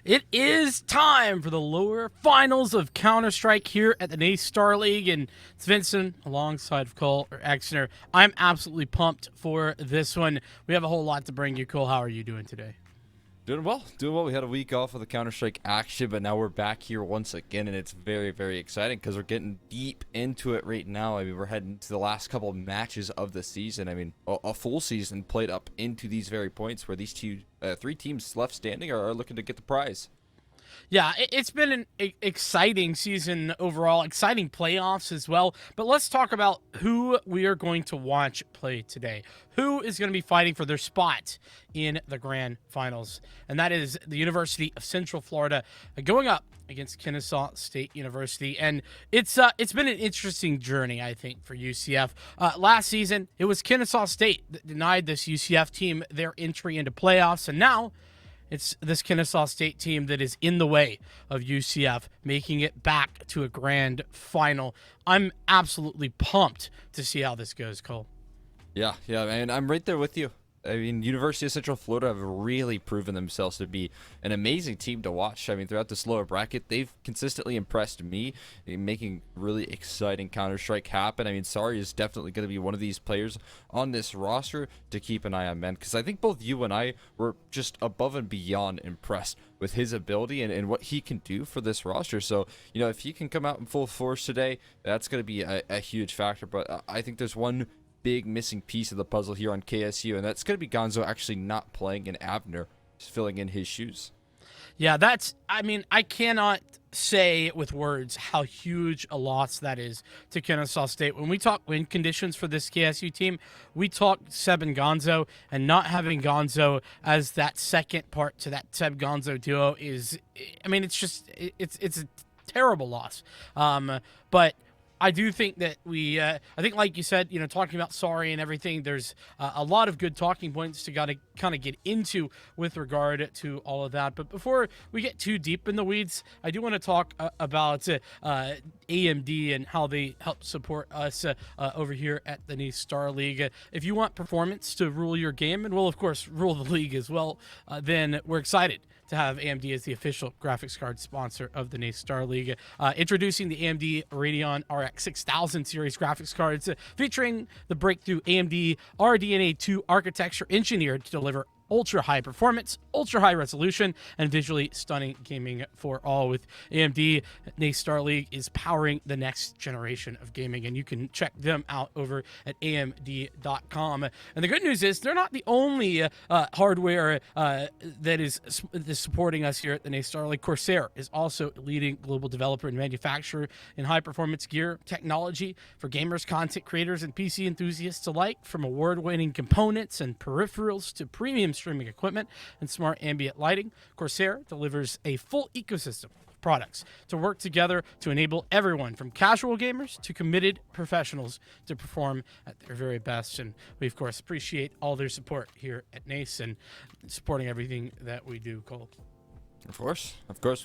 It is time for the lower finals of Counter-Strike here at the NACE Starleague, and it's Vincent alongside of Cole or Exner. I'm absolutely pumped for this one. We have a whole lot to bring you. Cole, how are you doing today? Doing well. We had a week off of the Counter-Strike action, but now we're back here once again, and it's very, very exciting because we're getting deep into it right now. I mean, we're heading to the last couple of matches of the season. I mean, a full season played up into these very points where these three teams left standing are looking to get the prize. Yeah, it's been an exciting season overall, exciting playoffs as well. But let's talk about who we are going to watch play today. Who is going to be fighting for their spot in the grand finals? And that is the University of Central Florida going up against Kennesaw State University. And it's been an interesting journey, I think, for UCF. Last season, it was Kennesaw State that denied this UCF team their entry into playoffs. And now it's this Kennesaw State team that is in the way of UCF making it back to a grand final. I'm absolutely pumped to see how this goes, Cole. Yeah, man. I'm right there with you. I mean, University of Central Florida have really proven themselves to be an amazing team to watch. I mean, throughout this lower bracket, they've consistently impressed me in making really exciting Counter-Strike happen. I mean, Sari is definitely going to be one of these players on this roster to keep an eye on, man, because I think both you and I were just above and beyond impressed with his ability and what he can do for this roster. So, you know, if he can come out in full force today, that's going to be a huge factor. But I think there's one big missing piece of the puzzle here on KSU, and that's going to be Gonzo actually not playing and Abner filling in his shoes. Yeah, I cannot say with words how huge a loss that is to Kennesaw State. When we talk win conditions for this KSU team, we talk Seb and Gonzo, and not having Gonzo as that second part to that Seb-Gonzo duo it's a terrible loss. But I do think that I think like you said, talking about Sari and everything, there's a lot of good talking points to kind of get into with regard to all of that. But before we get too deep in the weeds, I do want to talk about AMD and how they help support us over here at the NACE Starleague. If you want performance to rule your game, and will of course rule the league as well, then we're excited to have AMD as the official graphics card sponsor of the NACE Starleague. Introducing the AMD Radeon RX 6000 series graphics cards featuring the breakthrough AMD RDNA 2 architecture engineered to deliver ultra high performance, ultra high resolution, and visually stunning gaming for all. With AMD, NACE Starleague is powering the next generation of gaming, and you can check them out over at AMD.com. And the good news is they're not the only hardware that is supporting us here at the NACE Starleague. Corsair is also a leading global developer and manufacturer in high-performance gear technology for gamers, content creators, and PC enthusiasts alike. From award-winning components and peripherals to premium streaming equipment and smart ambient lighting, Corsair delivers a full ecosystem of products to work together to enable everyone from casual gamers to committed professionals to perform at their very best. And we, of course, appreciate all their support here at NACE and supporting everything that we do, Cole. Of course,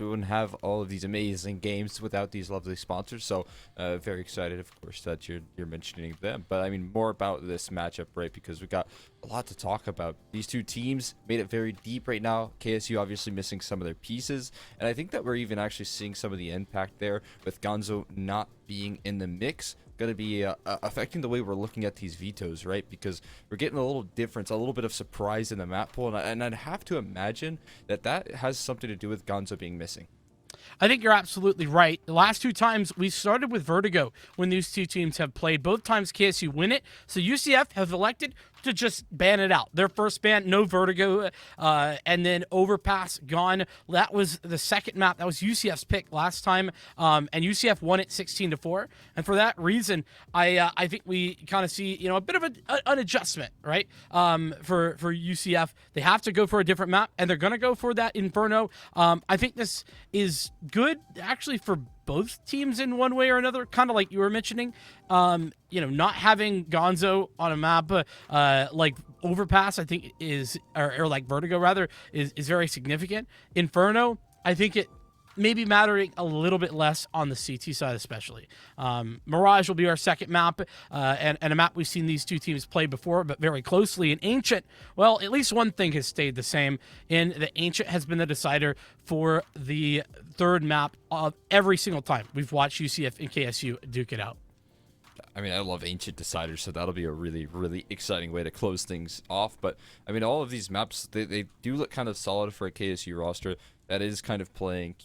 we wouldn't have all of these amazing games without these lovely sponsors. So, very excited, of course, that you're mentioning them. But I mean, more about this matchup, right? Because we got a lot to talk about. These two teams made it very deep right now. KSU obviously missing some of their pieces, and I think that we're even actually seeing some of the impact there with Gonzo not being in the mix. Going to be affecting the way we're looking at these vetoes, right? Because we're getting a little difference, a little bit of surprise in the map pool, and I'd have to imagine that has something to do with Gonzo being missing. I think you're absolutely right. The last two times we started with Vertigo when these two teams have played. Both times KSU win it. So UCF have elected to just ban it out. Their first ban, no Vertigo, and then Overpass gone. That was the second map. That was UCF's pick last time, and UCF won it 16-4. And for that reason, I think we kind of see a bit of an adjustment, right? For UCF, they have to go for a different map, and they're going to go for that Inferno. I think this is good actually for both teams in one way or another, kind of like you were mentioning. Not having Gonzo on a map like Overpass, I think is, or like Vertigo rather, is very significant. Inferno, I think it may be mattering a little bit less on the CT side, especially. Mirage will be our second map, and a map we've seen these two teams play before, but very closely. In Ancient, well, at least one thing has stayed the same, and the Ancient has been the decider for the third map of every single time we've watched UCF and KSU duke it out. I mean, I love Ancient Deciders, so that'll be a really, really exciting way to close things off. But, I mean, all of these maps, they do look kind of solid for a KSU roster that is kind of playing,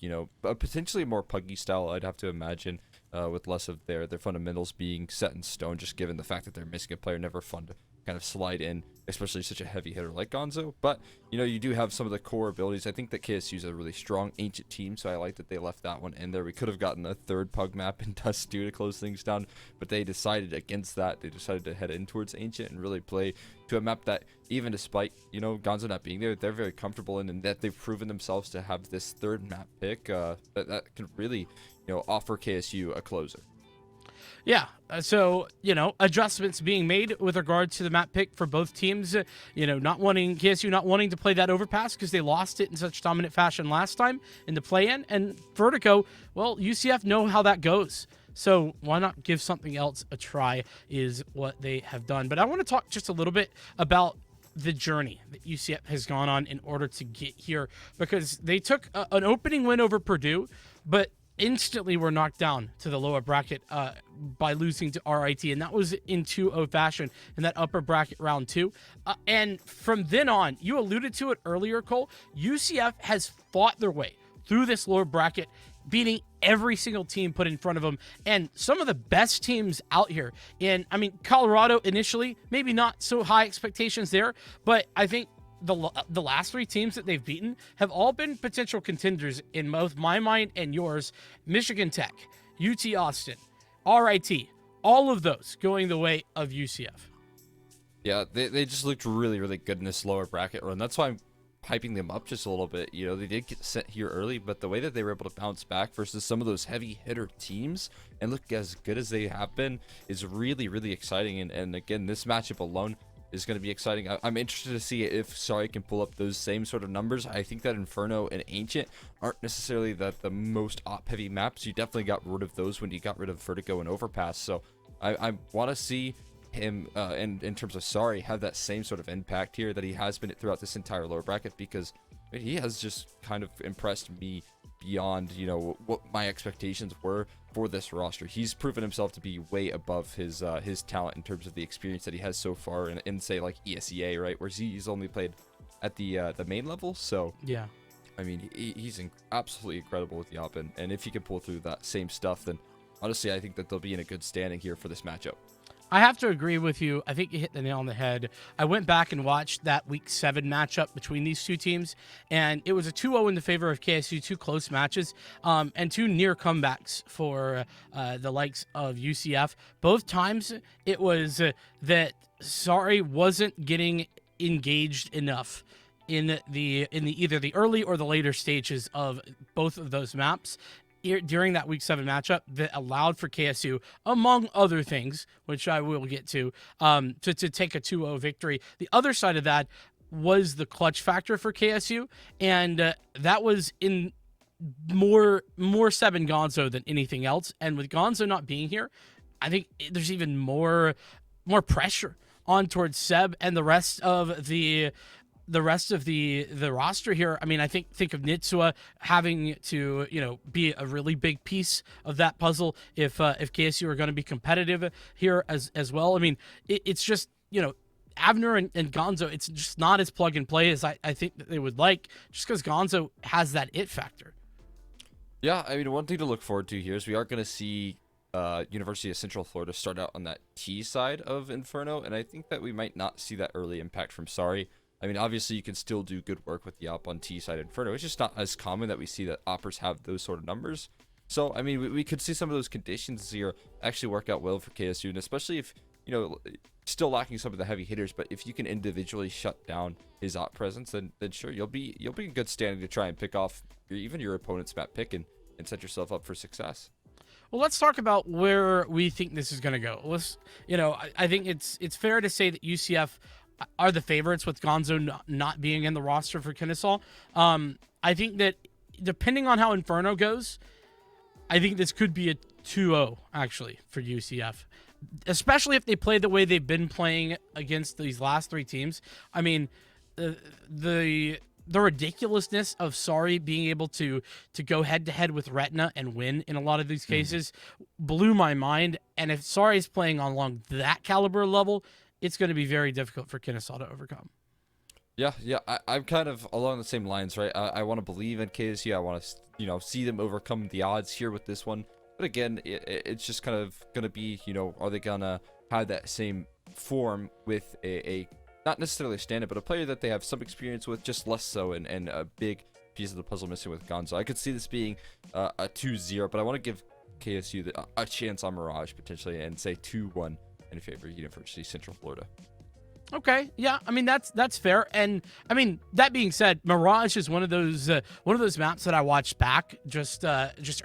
potentially a more puggy style, I'd have to imagine, with less of their fundamentals being set in stone, just given the fact that they're missing a player. Never fun to kind of slide in, especially such a heavy hitter like Gonzo. But, you do have some of the core abilities. I think that KSU is a really strong Ancient team, so I like that they left that one in there. We could have gotten a third pug map in Dust 2 to close things down, but they decided against that. They decided to head in towards Ancient and really play to a map that, even despite, Gonzo not being there, they're very comfortable in, and that they've proven themselves to have this third map pick that can really, offer KSU a closer. Yeah, so, adjustments being made with regard to the map pick for both teams, KSU not wanting to play that Overpass because they lost it in such dominant fashion last time in the play-in, and Vertigo, well, UCF know how that goes. So why not give something else a try is what they have done. But I want to talk just a little bit about the journey that UCF has gone on in order to get here, because they took an opening win over Purdue, but instantly were knocked down to the lower bracket by losing to RIT, and that was in 2-0 fashion in that upper bracket round 2. And from then on, you alluded to it earlier, Cole, UCF has fought their way through this lower bracket, beating every single team put in front of them, and some of the best teams out here. And I mean, Colorado initially, maybe not so high expectations there, but I think the last three teams that they've beaten have all been potential contenders in both my mind and yours. Michigan Tech, UT Austin, RIT, all of those going the way of UCF. Yeah, they just looked really, really good in this lower bracket run. That's why I'm hyping them up just a little bit. They did get sent here early, but the way that they were able to bounce back versus some of those heavy hitter teams and look as good as they have been is really, really exciting. And again, this matchup alone is going to be exciting. I'm interested to see if Sorry can pull up those same sort of numbers. I think that Inferno and Ancient aren't necessarily the most op-heavy maps. You definitely got rid of those when you got rid of Vertigo and Overpass. So I want to see him, in terms of Sorry, have that same sort of impact here that he has been throughout this entire lower bracket, because he has just kind of impressed me beyond, what my expectations were for this roster. He's proven himself to be way above his talent in terms of the experience that he has so far in say like ESEA, right, where he's only played at the main level. So Yeah. I mean, he's absolutely incredible with the op, and if he can pull through that same stuff, then honestly, I think that they'll be in a good standing here for this matchup. I have to agree with you. I think you hit the nail on the head. I went back and watched that Week 7 matchup between these two teams, and it was a 2-0 in the favor of KSU, two close matches, and two near comebacks for the likes of UCF. Both times it was that Sorry wasn't getting engaged enough in the either the early or the later stages of both of those maps during that Week 7 matchup that allowed for KSU, among other things, which I will get to take a 2-0 victory. The other side of that was the clutch factor for KSU, and that was in more Seb and Gonzo than anything else. And with Gonzo not being here, I think there's even more pressure on towards Seb and the rest of the roster here. I mean, I think of Nitsua having to, be a really big piece of that puzzle if KSU are going to be competitive here as well. I mean, it's just, Abner and Gonzo, it's just not as plug and play as I think that they would like, just because Gonzo has that it factor. Yeah, I mean, one thing to look forward to here is we are going to see University of Central Florida start out on that T side of Inferno, and I think that we might not see that early impact from Sorry. I mean, obviously, you can still do good work with the op on T side Inferno. It's just not as common that we see that oppers have those sort of numbers. So, I mean, we could see some of those conditions here actually work out well for KSU, and especially if, still lacking some of the heavy hitters, but if you can individually shut down his op presence, then sure, you'll be in good standing to try and pick off even your opponent's map pick and set yourself up for success. Well, let's talk about where we think this is going to go. I think it's fair to say that UCF are the favorites with Gonzo not being in the roster for Kennesaw. I think that depending on how Inferno goes, I think this could be a 2-0 actually for UCF, especially if they play the way they've been playing against these last three teams. I mean, the ridiculousness of Sorry being able to go head to head with Retina and win in a lot of these cases blew my mind. And if Sorry is playing along that caliber level, it's going to be very difficult for Kennesaw to overcome. Yeah, I'm kind of along the same lines, right? I want to believe in KSU. I want to, see them overcome the odds here with this one. But again, it's just kind of going to be, are they going to have that same form with a not necessarily a stand-up, but a player that they have some experience with, just less so, and a big piece of the puzzle missing with Gonzo. I could see this being a 2-0, but I want to give KSU a chance on Mirage potentially and say 2-1 in favor of University of Central Florida. Okay, yeah, I mean that's fair, and I mean that being said, Mirage is one of those maps that I watched back just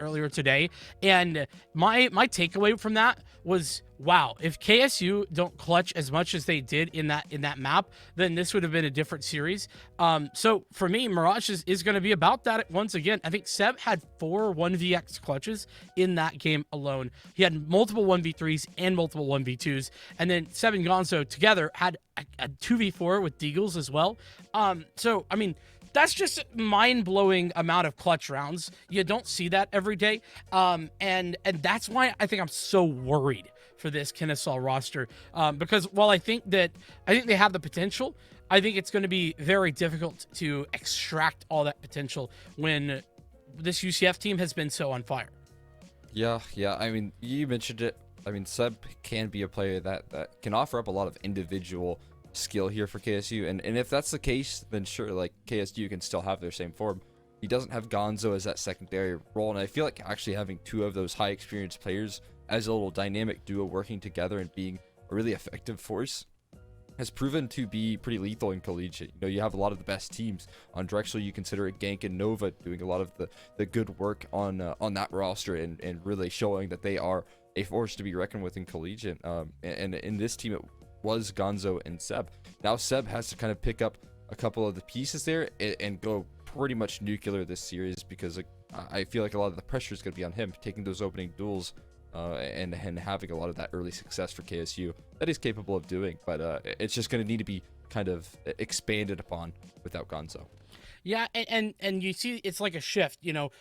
earlier today, and my takeaway from that was, wow, if KSU don't clutch as much as they did in that map, then this would have been a different series. So for me, Mirage is going to be about that once again. I think Seb had 4 1vx clutches in that game alone. He had multiple 1v3s and multiple 1v2s, and then Seb and Gonzo together had a 2v4 with Deagles as well. So I mean, that's just mind-blowing amount of clutch rounds. You don't see that every day. And that's why I think I'm so worried for this Kennesaw roster. Because while I think they have the potential, I think it's going to be very difficult to extract all that potential when this UCF team has been so on fire. Yeah. I mean, you mentioned it. I mean, Seb can be a player that can offer up a lot of individual skill here for KSU, and if that's the case, then sure, like, KSU can still have their same form. He doesn't have Gonzo as that secondary role, and I feel like actually having 2 of those high experienced players as a little dynamic duo working together and being a really effective force has proven to be pretty lethal in collegiate. You have a lot of the best teams on Drexel. You consider it Gank and Nova doing a lot of the good work on that roster and really showing that they are a force to be reckoned with in collegiate. And in this team, it was Gonzo and Seb. Now Seb has to kind of pick up a couple of the pieces there and go pretty much nuclear this series, because I feel like a lot of the pressure is going to be on him taking those opening duels and having a lot of that early success for KSU that he's capable of doing. But it's just going to need to be kind of expanded upon without Gonzo. Yeah, and you see, it's like a shift.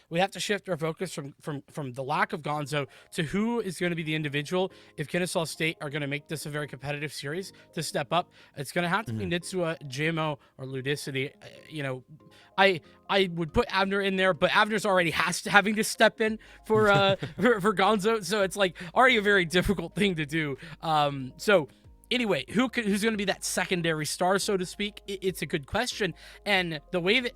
We have to shift our focus from the lack of Gonzo to who is going to be the individual. If Kennesaw State are going to make this a very competitive series to step up, it's going to have to be Nitsua, JMO, or Ludicity. I would put Abner in there, but Abner's already having to step in for for Gonzo, so it's like already a very difficult thing to do. So. Anyway, who's going to be that secondary star, so to speak? It's a good question. And the way that,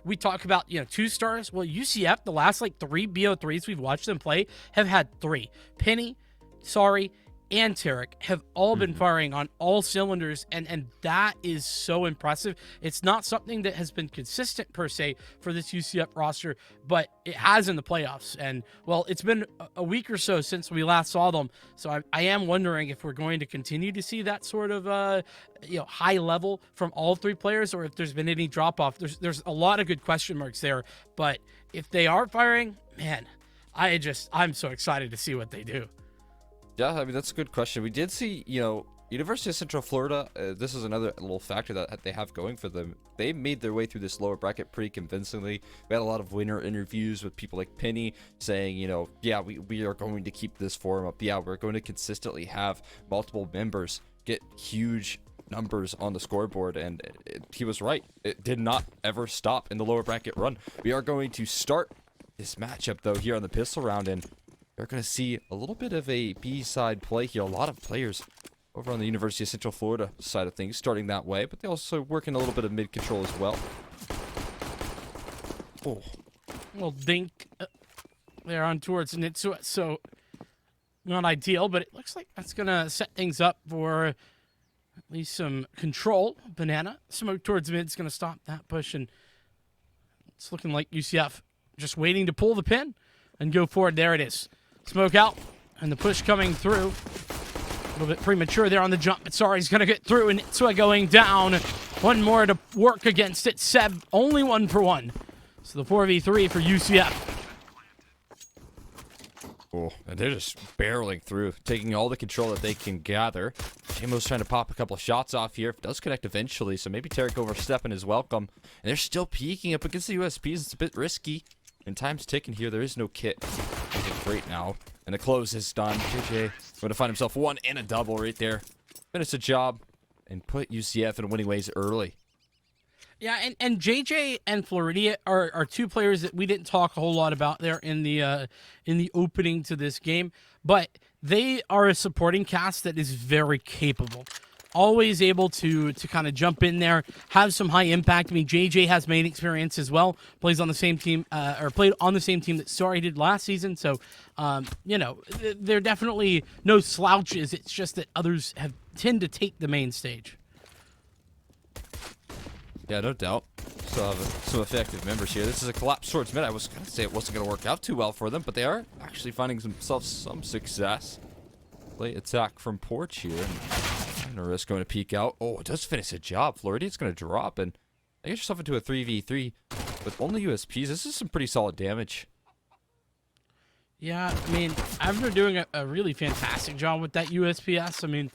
we talk about, 2 stars. Well, UCF, the last like 3 BO3s we've watched them play have had 3. Penny, Sorry, and Tarek have all been firing on all cylinders, and that is so impressive. It's not something that has been consistent per se for this UCF roster, but it has in the playoffs. And well, it's been a week or so since we last saw them, so I am wondering if we're going to continue to see that sort of high level from all 3 players, or if there's been any drop off. There's a lot of good question marks there, but if they are firing, man, I'm so excited to see what they do. Yeah, I mean, that's a good question. We did see, University of Central Florida, this is another little factor that they have going for them. They made their way through this lower bracket pretty convincingly. We had a lot of winner interviews with people like Penny saying, yeah, we are going to keep this form up. Yeah, we're going to consistently have multiple members get huge numbers on the scoreboard, and he was right. It did not ever stop in the lower bracket run. We are going to start this matchup, though, here on the pistol round, and we're going to see a little bit of a B-side play here. A lot of players over on the University of Central Florida side of things starting that way, but they also work in a little bit of mid-control as well. Oh, well, dink there on towards Nitsua, so not ideal, but it looks like that's going to set things up for at least some control. Banana, smoke towards mid is going to stop that push, and it's looking like UCF just waiting to pull the pin and go forward. There it is. Smoke out, and the push coming through. A little bit premature there on the jump, but sorry, he's going to get through, and Nitsua going down. One more to work against it. Seb, only 1 for 1. So the 4v3 for UCF. Oh, and they're just barreling through, taking all the control that they can gather. Jamo's trying to pop a couple of shots off here. It does connect eventually, so maybe Tarek overstepping is welcome. And they're still peeking up against the USPs. It's a bit risky. And time's ticking here. There is no kit. Great now. And the close is done. JJ going to find himself 1 and a double right there. Finish the job and put UCF in winning ways early. Yeah, and JJ and Floridia are 2 players that we didn't talk a whole lot about there in the opening to this game, but they are a supporting cast that is very capable. Always able to kind of jump in there, have some high impact. I mean, JJ has main experience as well. Plays on the same team, or played on the same team that Sorry did last season. So, they're definitely no slouches. It's just that others tend to take the main stage. Yeah, no doubt. So some effective members here. This is a collapse towards mid. I was going to say it wasn't going to work out too well for them, but they are actually finding themselves some success. Late attack from Porch here. And risk going to peek out. Oh, it does finish a job. Floridia's going to drop, and I get yourself into a 3v3 with only USPs. This is some pretty solid damage. Yeah, I mean, Abner doing a really fantastic job with that USPS. I mean,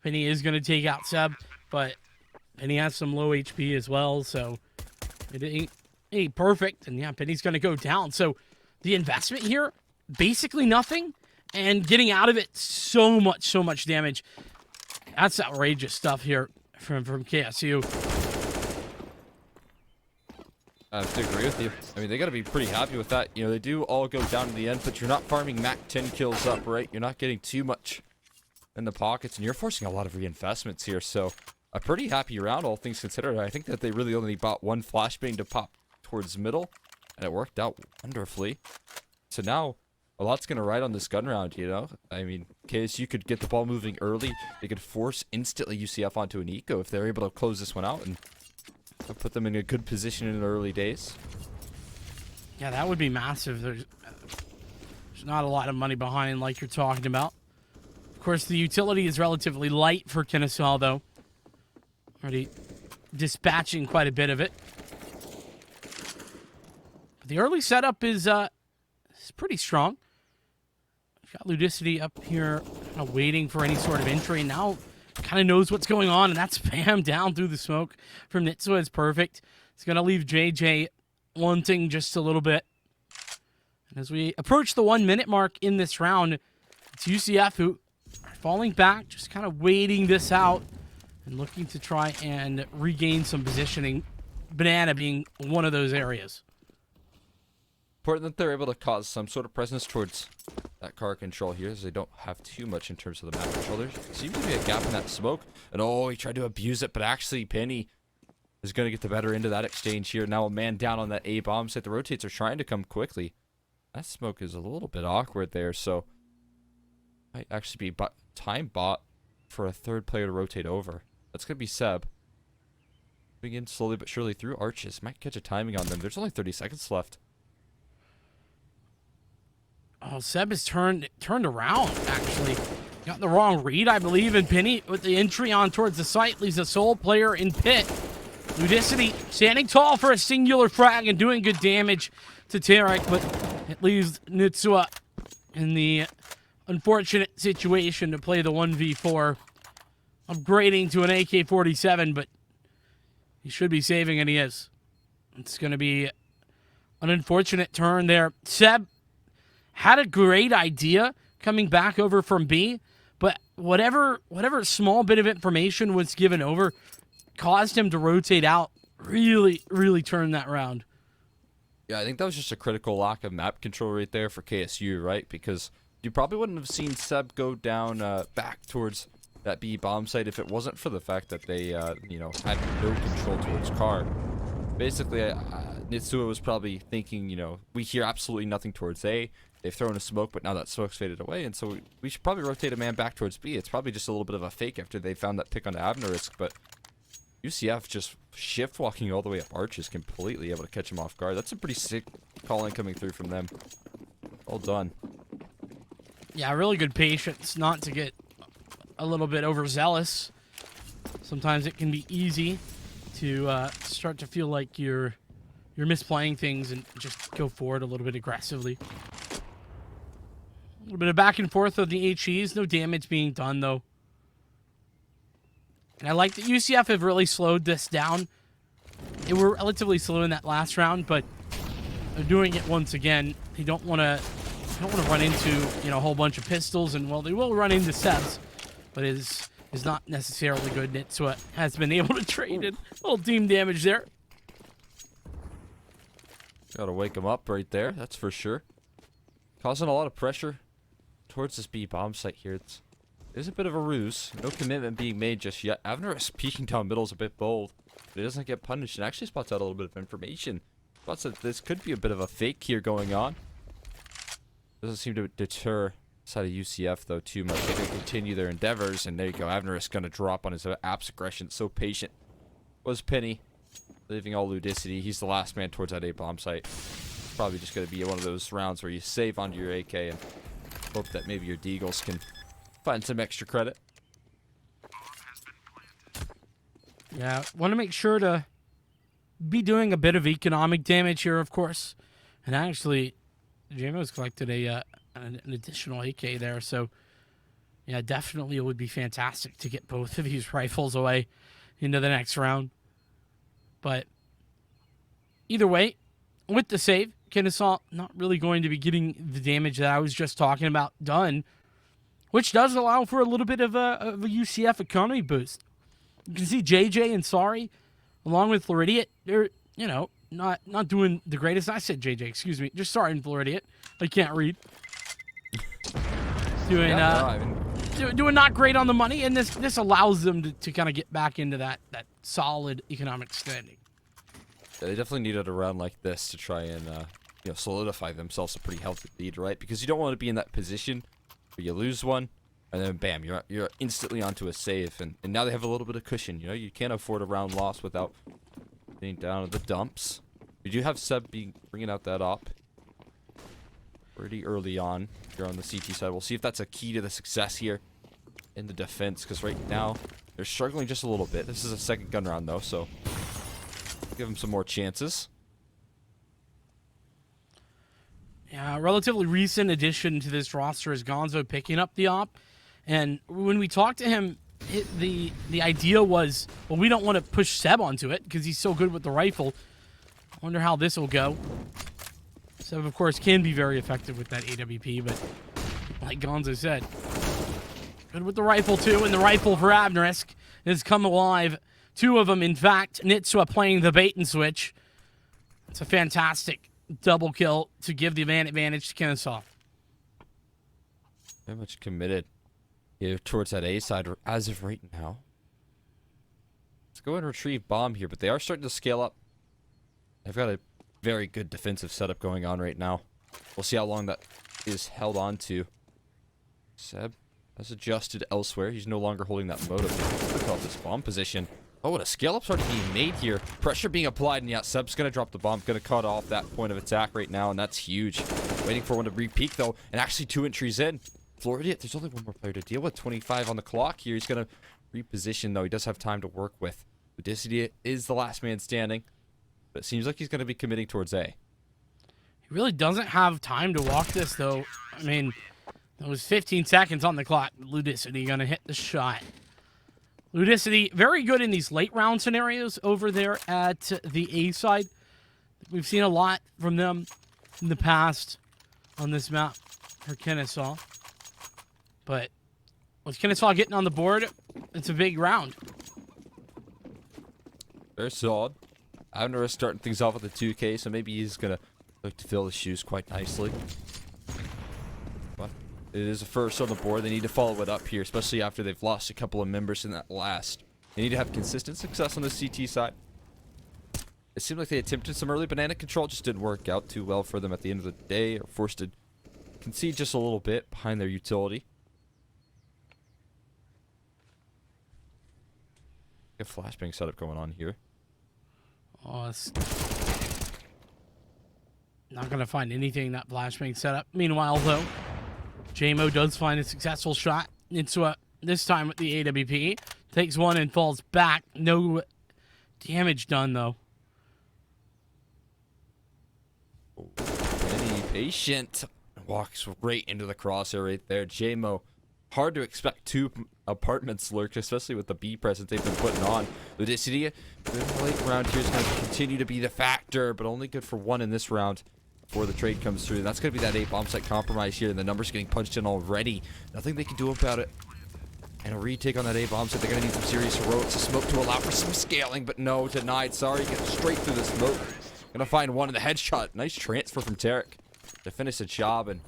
Penny is going to take out Seb, but Penny has some low HP as well, so it ain't perfect. And yeah, Penny's going to go down. So the investment here, basically nothing, and getting out of it so much damage. That's outrageous stuff here from KSU. I have to agree with you. I mean, they got to be pretty happy with that. They do all go down to the end, but you're not farming Mac 10 kills up, right? You're not getting too much in the pockets, and you're forcing a lot of reinvestments here. So a pretty happy round, all things considered. I think that they really only bought 1 flashbang to pop towards middle, and it worked out wonderfully. So now a lot's going to ride on this gun round, I mean, KSU could get the ball moving early. They could force instantly UCF onto an eco if they're able to close this one out and put them in a good position in the early days. Yeah, that would be massive. There's not a lot of money behind like you're talking about. Of course, the utility is relatively light for Kennesaw, though. Already dispatching quite a bit of it. But the early setup is pretty strong. We've got Ludicity up here kind of waiting for any sort of entry. Now kind of knows what's going on, and that's spam down through the smoke from Nitsua is perfect. It's going to leave JJ wanting just a little bit. And as we approach the 1 minute mark in this round, it's UCF who are falling back, just kind of waiting this out and looking to try and regain some positioning. Banana being one of those areas. Important that they're able to cause some sort of presence towards that car control here, as they don't have too much in terms of the map control. There seems to be a gap in that smoke, and oh, he tried to abuse it, but actually Penny is going to get the better end of that exchange here. Now a man down on that A bomb site. The rotates are trying to come quickly. That smoke is a little bit awkward there, so might actually be time bought for a third player to rotate over. That's going to be Seb. Begin slowly but surely through arches. Might catch a timing on them. There's only 30 seconds left. Oh, Seb has turned around, actually. Got the wrong read, I believe, and Penny with the entry on towards the site leaves a sole player in pit. Ludicity standing tall for a singular frag and doing good damage to Tarek, but it leaves Nitsua in the unfortunate situation to play the 1v4. Upgrading to an AK-47, but he should be saving, and he is. It's going to be an unfortunate turn there. Seb had a great idea coming back over from B, but whatever small bit of information was given over caused him to rotate out. Really turn that round. Yeah, I think that was just a critical lack of map control right there for KSU, right? Because you probably wouldn't have seen Seb go down back towards that B bomb site if it wasn't for the fact that they, you know, had no control towards car. Basically, Nitsua was probably thinking, you know, we hear absolutely nothing towards A. They've thrown a smoke, but now that smoke's faded away, and so we should probably rotate a man back towards B. It's probably just a little bit of a fake after they found that pick on Avnarisk, but UCF just shift walking all the way up arches, completely able to catch him off guard. That's a pretty sick calling coming through from them. Well done. Yeah, really good patience not to get a little bit overzealous. Sometimes it can be easy to start to feel like you're misplaying things and just go forward a little bit aggressively. A little bit of back and forth of the HEs. No damage being done, though. And I like that UCF have really slowed this down. They were relatively slow in that last round, but they're doing it once again. They don't want to run into, you know, a whole bunch of pistols, and well, they will run into Sebs, but it is not necessarily good. Nitsua has been able to trade it. A little team damage there. Gotta wake him up right there, that's for sure. Causing a lot of pressure towards this B bomb site here. It is a bit of a ruse. No commitment being made just yet. Avnarisk peeking down middle is a bit bold, but he doesn't get punished and actually spots out a little bit of information. Spots that this could be a bit of a fake here going on. Doesn't seem to deter side of UCF though too much. They can continue their endeavors, and there you go. Avnarisk gonna drop on his apps aggression. So patient was Penny, leaving all ludicity. He's the last man towards that A bomb site. Probably just gonna be one of those rounds where you save onto your AK and hope that maybe your Deagles can find some extra credit. Yeah, want to make sure to be doing a bit of economic damage here, of course. And actually, JMO's collected an additional AK there, so yeah, definitely it would be fantastic to get both of these rifles away into the next round. But either way, with the save, Kennesaw not really going to be getting the damage that I was just talking about done, which does allow for a little bit of a UCF economy boost. You can see JJ and Sari, along with Floridiot, they're, you know, not doing the greatest. I said JJ, excuse me. Just Sari and Floridiot. I can't read. Doing not great on the money, and this allows them to kind of get back into that solid economic standing. Yeah, they definitely needed a round like this to try and you know, solidify themselves a pretty healthy lead, right? Because you don't want to be in that position where you lose one, and then bam, you're instantly onto a save, and now they have a little bit of cushion. You know, you can't afford a round loss without being down at the dumps. We do have Seb bringing out that op pretty early on here on the CT side. We'll see if that's a key to the success here in the defense, because right now they're struggling just a little bit. This is a second gun round though, so give them some more chances. Yeah, a relatively recent addition to this roster is Gonzo picking up the op. And when we talked to him the idea was, well, we don't want to push Seb onto it because he's so good with the rifle. I wonder how this will go. Seb, of course, can be very effective with that AWP, but like Gonzo said, good with the rifle too, and the rifle for Abnerisk has come alive. 2 of them, in fact. Nitsua playing the bait and switch. It's a fantastic double kill to give the advantage to Kennesaw. Very much committed here towards that A side as of right now. Let's go and retrieve bomb here, but they are starting to scale up. They've got a very good defensive setup going on right now. We'll see how long that is held on to. Seb has adjusted elsewhere. He's no longer holding that motive. Look off this bomb position. Oh, and a scale-up started being made here. Pressure being applied, and yeah, Seb's going to drop the bomb. Going to cut off that point of attack right now, and that's huge. Waiting for one to re-peak, though, and actually 2 entries in. Florida, there's only one more player to deal with. 25 on the clock here. He's going to reposition, though. He does have time to work with. Ludicity is the last man standing, but it seems like he's going to be committing towards A. He really doesn't have time to walk this, though. I mean, there was 15 seconds on the clock. Ludicity going to hit the shot. Ludicity, very good in these late round scenarios over there at the A side. We've seen a lot from them in the past on this map for Kennesaw. But with Kennesaw getting on the board, it's a big round. Very solid. Abner starting things off with a 2K, so maybe he's going to look to fill his shoes quite nicely. But it is a first on the board. They need to follow it up here, especially after they've lost a couple of members in that last. They need to have consistent success on the CT side. It seemed like they attempted some early banana control, just didn't work out too well for them at the end of the day, or forced to concede just a little bit behind their utility. A flashbang setup going on here. Oh, it's not going to find anything that flashbang setup. Meanwhile, though, JMO does find a successful shot into this time with the AWP. Takes one and falls back. No damage done, though. Very patient. Walks right into the crosshair right there. JMO, hard to expect 2 apartments lurk, especially with the B presence they've been putting on. Ludicity, the late round here is going to continue to be the factor, but only good for 1 in this round before the trade comes through. That's going to be that A bomb site compromise here, and the numbers getting punched in already. Nothing they can do about it. And a retake on that A bomb site. They're going to need some serious heroics to smoke to allow for some scaling, but no, denied. Sorry, get straight through the smoke. Going to find one in the headshot. Nice transfer from Tarek to finish the job, and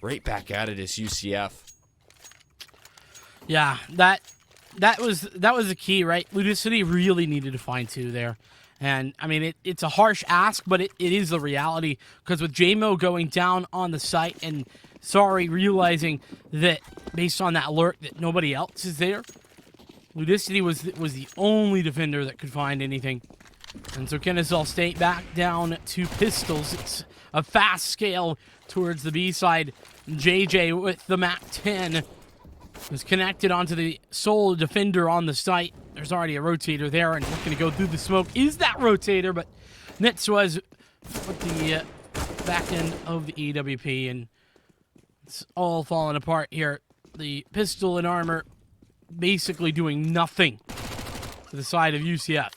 right back at it is UCF. Yeah, that was the key, right? Ludicity really needed to find 2 there. And, I mean, it's a harsh ask, but it is the reality. Because with JMO going down on the site and Sorry realizing that based on that alert that nobody else is there, Ludicity was the only defender that could find anything. And so Kennesaw State back down to pistols. It's a fast scale towards the B side. JJ with the MAC-10 is connected onto the sole defender on the site. There's already a rotator there, and looking to go through the smoke is that rotator, but Nitz was with the back end of the EWP, and it's all falling apart here. The pistol and armor basically doing nothing to the side of UCF.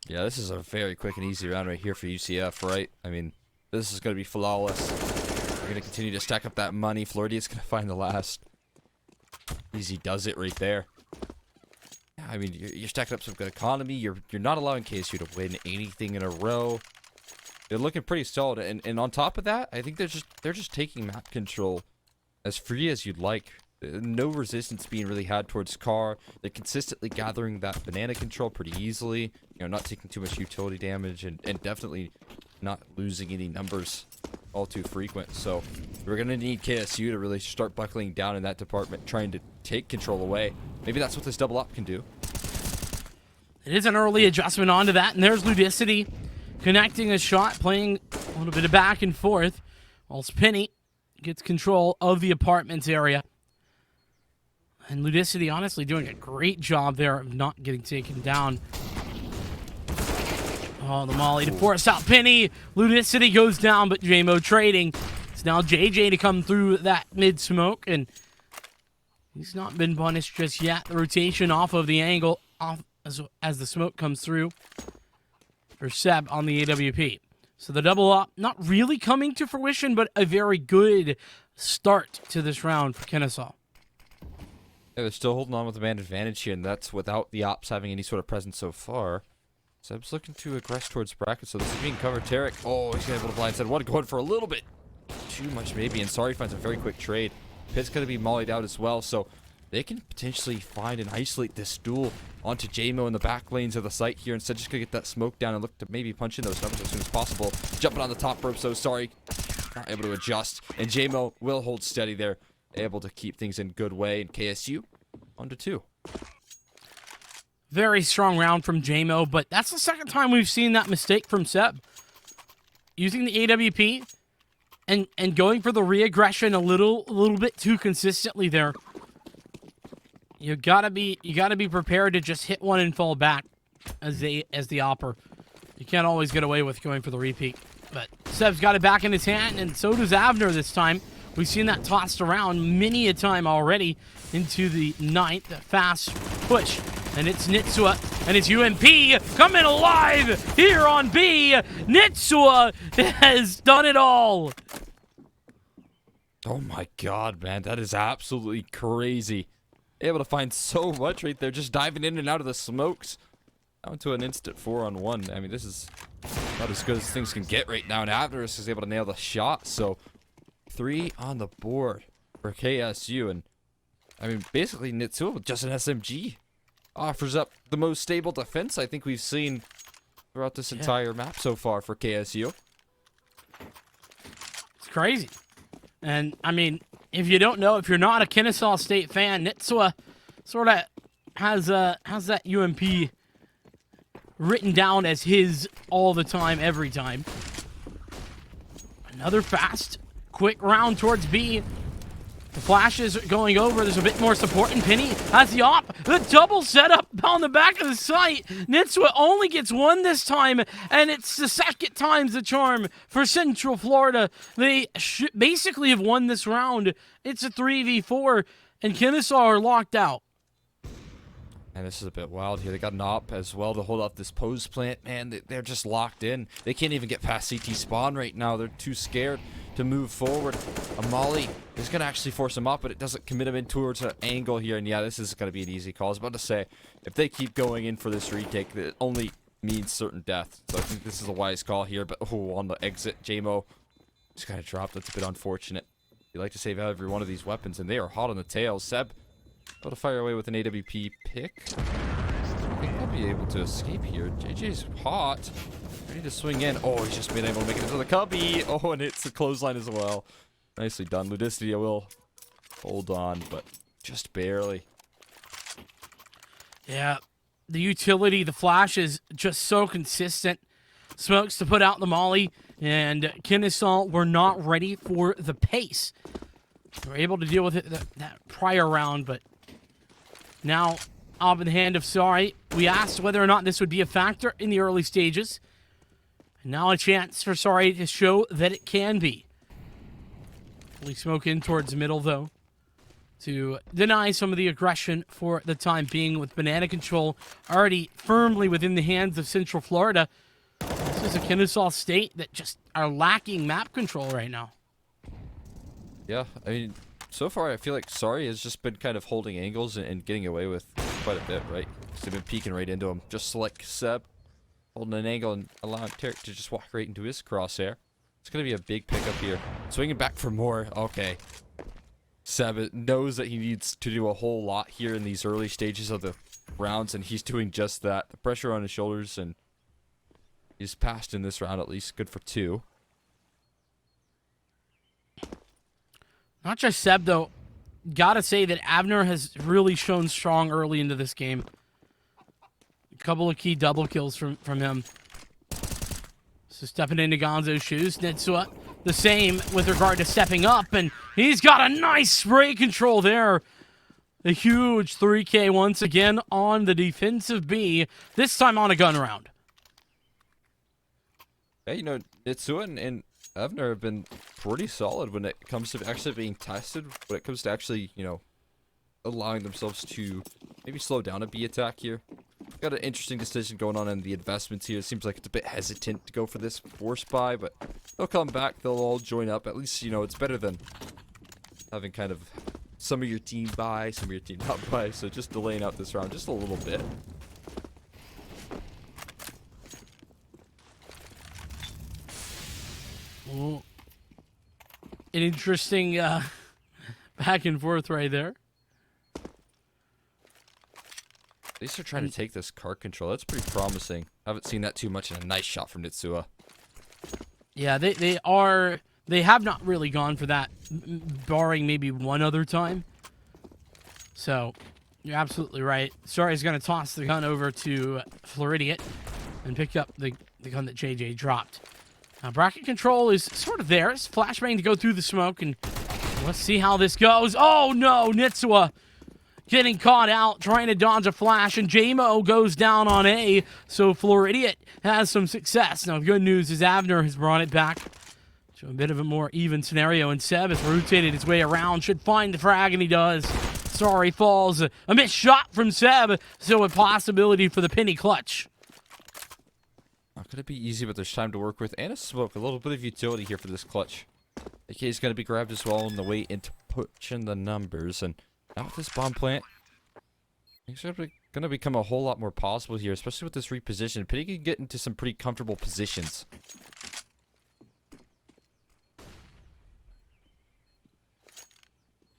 Yeah, this is a very quick and easy round right here for UCF, right? I mean, this is going to be flawless. We're going to continue to stack up that money. Floridia's going to find the last. Easy does it right there. Yeah, I mean, you're stacking up some good economy. You're not allowing KSU to win anything in a row. They're looking pretty solid, and on top of that, I think they're just taking map control as free as you'd like. No resistance being really had towards car. They're consistently gathering that banana control pretty easily. You know, not taking too much utility damage, and definitely not losing any numbers all too frequent. So we're going to need KSU to really start buckling down in that department, trying to take control away. Maybe that's what this double up can do. It is an early adjustment onto that, and there's Ludicity connecting a shot, playing a little bit of back and forth, whilst Penny gets control of the apartments area. And Ludicity honestly doing a great job there of not getting taken down. Oh, the molly to force out Penny. Ludicity goes down, but JMO trading. It's now JJ to come through that mid-smoke, and He's not been punished just yet. The rotation off of the angle, off as the smoke comes through for Seb on the AWP. So the double up, not really coming to fruition, but a very good start to this round for Kennesaw. Yeah, they're still holding on with the man advantage here, and that's without the ops having any sort of presence so far. Seb's looking to aggress towards bracket, so this is being covered. Tarek, oh, he's able to blindside. One going for a little bit too much maybe, and Sorry finds a very quick trade. Pit's going to be mollied out as well, so they can potentially find and isolate this duel onto JMO in the back lanes of the site here. Instead, just going to get that smoke down and look to maybe punch in those numbers as soon as possible. Jumping on the top rope, so Sorry not able to adjust, and JMO will hold steady there, able to keep things in good way, and KSU on to 2. Very strong round from JMO, but that's the second time we've seen that mistake from Seb. Using the AWP and going for the re-aggression a little bit too consistently there. You gotta be prepared to just hit one and fall back as the opper. You can't always get away with going for the repeat. But Seb's got it back in his hand, and so does Avner this time. We've seen that tossed around many a time already into the 9th. Fast push. And it's Nitsua, and it's UMP coming alive here on B. Nitsua has done it all. Oh my god, man. That is absolutely crazy. Able to find so much right there, just diving in and out of the smokes. Down to an instant 4-on-1. I mean, this is about as good as things can get right now, and Avarice is able to nail the shot, so 3 on the board for KSU, and I mean, basically Nitsua with just an SMG offers up the most stable defense I think we've seen throughout this entire map so far for KSU. It's crazy. And, I mean, if you don't know, if you're not a Kennesaw State fan, Nitsua sort of has that UMP written down as his all the time, every time. Another fast, quick round towards B. The flash is going over. There's a bit more support, and Penny has the op. The double setup on the back of the site. Nitsua only gets one this time, and it's the second time's the charm for Central Florida. They basically have won this round. It's a 3v4, and Kennesaw are locked out. And this is a bit wild here. They got an op as well to hold off this pose plant. Man, they're just locked in. They can't even get past CT spawn right now. They're too scared to move forward. A molly is going to actually force him up, but it doesn't commit him in towards an angle here. And yeah, this is going to be an easy call. I was about to say, if they keep going in for this retake, it only means certain death. So I think this is a wise call here. But oh, on the exit, JMO just kind of dropped. That's a bit unfortunate. You like to save every one of these weapons, and they are hot on the tail. Seb able to fire away with an AWP pick. I think he'll be able to escape here. JJ's hot. Ready to swing in. Oh, he's just been able to make it into the cubby. Oh, and it's a clothesline as well. Nicely done. Ludicity will hold on, but just barely. Yeah, the utility, the flash is just so consistent. Smokes to put out the molly, and Kennesaw were not ready for the pace. They were able to deal with it that prior round, but now up in the hand of Sorry. We asked whether or not this would be a factor in the early stages. And now a chance for Sorry to show that it can be. We smoke in towards the middle, though, to deny some of the aggression for the time being, with banana control already firmly within the hands of Central Florida. This is a Kennesaw State that just are lacking map control right now. Yeah, I mean, so far I feel like Sorry has just been kind of holding angles and getting away with quite a bit, right? They've been peeking right into him, just like Seb, holding an angle and allowing Tarek to just walk right into his crosshair. It's going to be a big pickup here. Swinging back for more. Okay. Seb knows that he needs to do a whole lot here in these early stages of the rounds, and he's doing just that. The pressure on his shoulders, and he's passed in this round at least. Good for 2. Not just Seb, though. Gotta say that Avner has really shown strong early into this game. A couple of key double kills from him. So stepping into Gonzo's shoes. Nitsua, the same with regard to stepping up, and he's got a nice spray control there. A huge 3K once again on the defensive B, this time on a gun round. Yeah, you know, Nitsua and Avner have been pretty solid when it comes to actually being tested, when it comes to actually, you know, allowing themselves to maybe slow down a B attack here. Got an interesting decision going on in the investments here. It seems like it's a bit hesitant to go for this force buy, but they'll come back. They'll all join up. At least, you know, it's better than having kind of some of your team buy, some of your team not buy. So just delaying out this round just a little bit. Ooh. An interesting back and forth right there. At least they're trying to take this cart control. That's pretty promising. I haven't seen that too much, and a nice shot from Nitsua. Yeah, they have not really gone for that, barring maybe one other time. So, you're absolutely right. Sorry's going to toss the gun over to Floridian and pick up the gun that JJ dropped. Now, bracket control is sort of there. It's flashbang to go through the smoke, and let's see how this goes. Oh, no, Nitsua getting caught out, trying to dodge a flash, and JMO goes down on A, so Floridian has some success. Now, the good news is Avner has brought it back to a bit of a more even scenario, and Seb has rotated his way around, should find the frag, and he does. Sorry, falls. A missed shot from Seb, so a possibility for the penny clutch. Not going to be easy, but there's time to work with, and a smoke. A little bit of utility here for this clutch. AK is going to be grabbed as well on the way into pushing the numbers, and now with this bomb plant, things are going to become a whole lot more possible here, especially with this reposition. Penny can get into some pretty comfortable positions.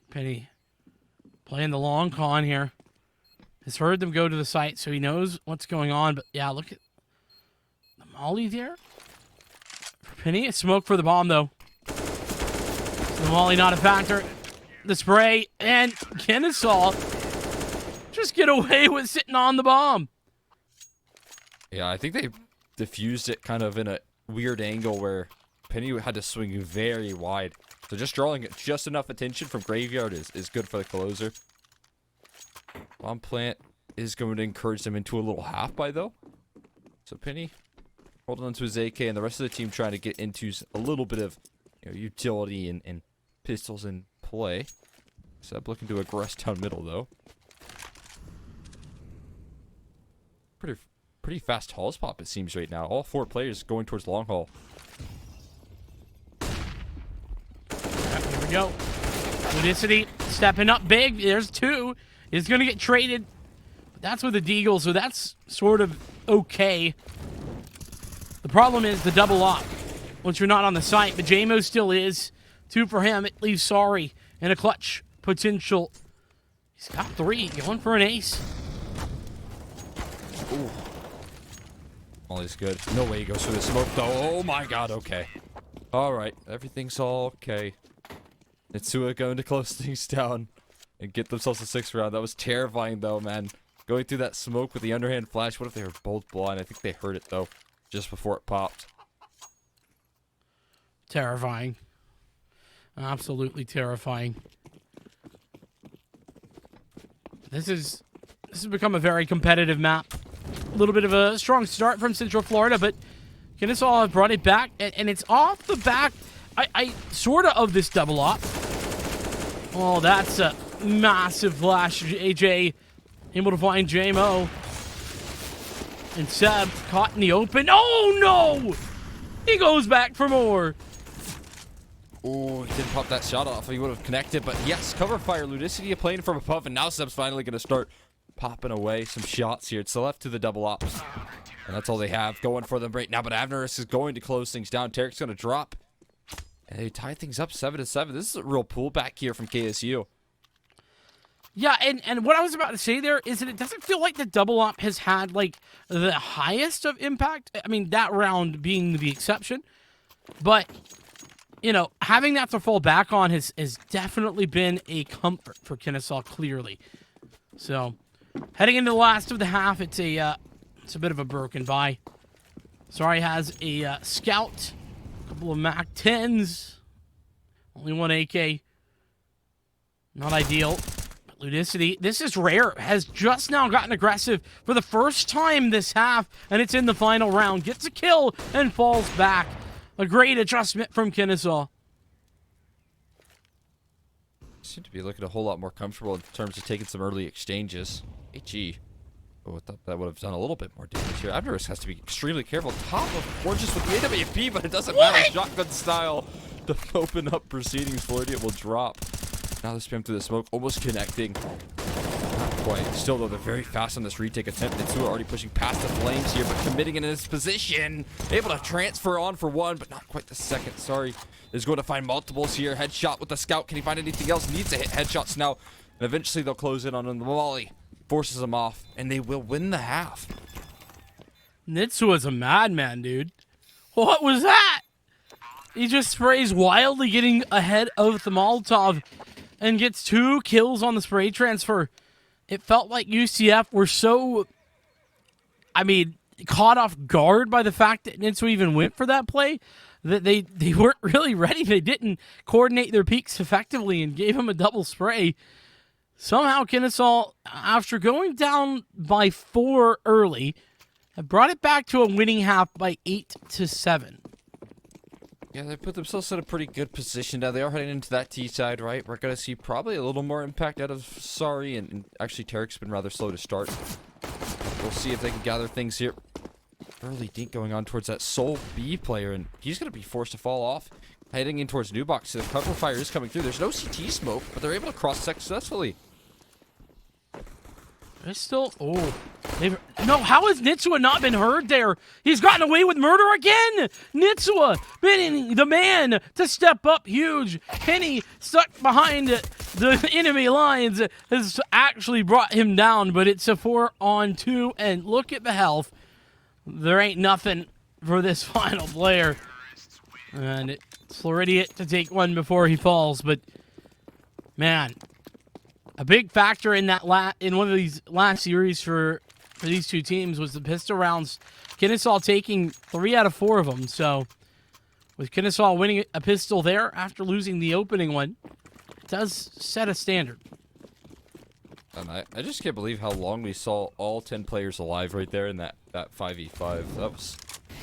Penny playing the long con here. Has heard them go to the site, so he knows what's going on. But yeah, look at the molly there. For Penny, a smoke for the bomb, though. The molly not a factor. The spray, and Kennesaw just get away with sitting on the bomb. Yeah, I think they diffused it kind of in a weird angle where Penny had to swing very wide. So just drawing just enough attention from Graveyard is good for the closer. Bomb plant is going to encourage them into a little half by, though. So Penny holding on to his AK, and the rest of the team trying to get into a little bit of, you know, utility and pistols in play. Seb looking to aggress down middle, though. Pretty fast halls pop, it seems, right now. All four players going towards long haul. Here we go. Ludicity stepping up big. There's two. Is going to get traded. But that's with the Deagle, so that's sort of okay. The problem is the double up once you're not on the site, but JMO still is. 2 for him. It leaves Sorry in a clutch potential. He's got 3. Going for an ace. Ooh. Molly's good. No way he goes through the smoke, though. Oh my god, okay. Alright, everything's all okay. Nitsua going to close things down and get themselves a 6th round. That was terrifying, though, man. Going through that smoke with the underhand flash. What if they were both blind? I think they heard it, though, just before it popped. Terrifying. Absolutely terrifying. This has become a very competitive map. A little bit of a strong start from Central Florida, but Kennesaw have brought it back, and it's off the back, I sort of this double up. Oh, that's a massive flash. AJ able to find JMO. And Seb caught in the open. Oh, no! He goes back for more. Oh, he didn't pop that shot off. He would have connected, but yes, cover fire. Ludicity playing from above, and now Seb's finally going to start popping away some shots here. It's the left to the double ops, and that's all they have going for them right now. But Avner is going to close things down. Tarek's going to drop, and they tie things up 7-7. This is a real pullback here from KSU. Yeah, and what I was about to say there is that it doesn't feel like the double op has had, like, the highest of impact. I mean, that round being the exception. But, you know, having that to fall back on has definitely been a comfort for Kennesaw, clearly. So, heading into the last of the half, it's a bit of a broken bye. Sorry has a scout, a couple of MAC 10s, only 1 AK. Not ideal. Ludicity, this is rare, has just now gotten aggressive for the first time this half, and it's in the final round. Gets a kill and falls back. A great adjustment from Kennesaw. Seem to be looking a whole lot more comfortable in terms of taking some early exchanges. HE. Oh, I thought that would have done a little bit more damage here. Avarice has to be extremely careful. Top of Gorgeous with the AWP, but it doesn't matter. Shotgun style to open up proceedings. Floridian will drop. Now they spam through the smoke, almost connecting. Not quite. Still, though, they're very fast on this retake attempt. The two are already pushing past the flames here, but committing in his position. Able to transfer on for one, but not quite the second. Sorry. Is going to find multiples here. Headshot with the scout. Can he find anything else? Needs to hit headshots now. And eventually they'll close in on him. The volley forces them off, and they will win the half. Nitsua's a madman, dude. What was that? He just sprays wildly, getting ahead of the Molotov and gets 2 kills on the spray transfer. It felt like UCF were so, caught off guard by the fact that Nitsua even went for that play that they weren't really ready. They didn't coordinate their peaks effectively and gave him a double spray. Somehow Kennesaw, after going down by 4 early, have brought it back to a winning half by 8-7. Yeah, they put themselves in a pretty good position now. They are heading into that T side, right? We're going to see probably a little more impact out of Sari, and actually Tarek's been rather slow to start. We'll see if they can gather things here. Early dink going on towards that sole B player, and he's going to be forced to fall off. Heading in towards New Box. The cover fire is coming through. There's no CT smoke, but they're able to cross successfully. It's still... Oh. No, how has Nitsua not been heard there? He's gotten away with murder again! Nitsua being the man to step up huge. Penny stuck behind the enemy lines has actually brought him down, but it's a 4-on-2, and look at the health. There ain't nothing for this final player. And it's Floridian to take one before he falls, but man, a big factor in that in one of these last series for these two teams was the pistol rounds. Kennesaw taking 3 out of 4 of them. So with Kennesaw winning a pistol there after losing the opening one, it does set a standard. And I just can't believe how long we saw all 10 players alive right there in that 5v5. That was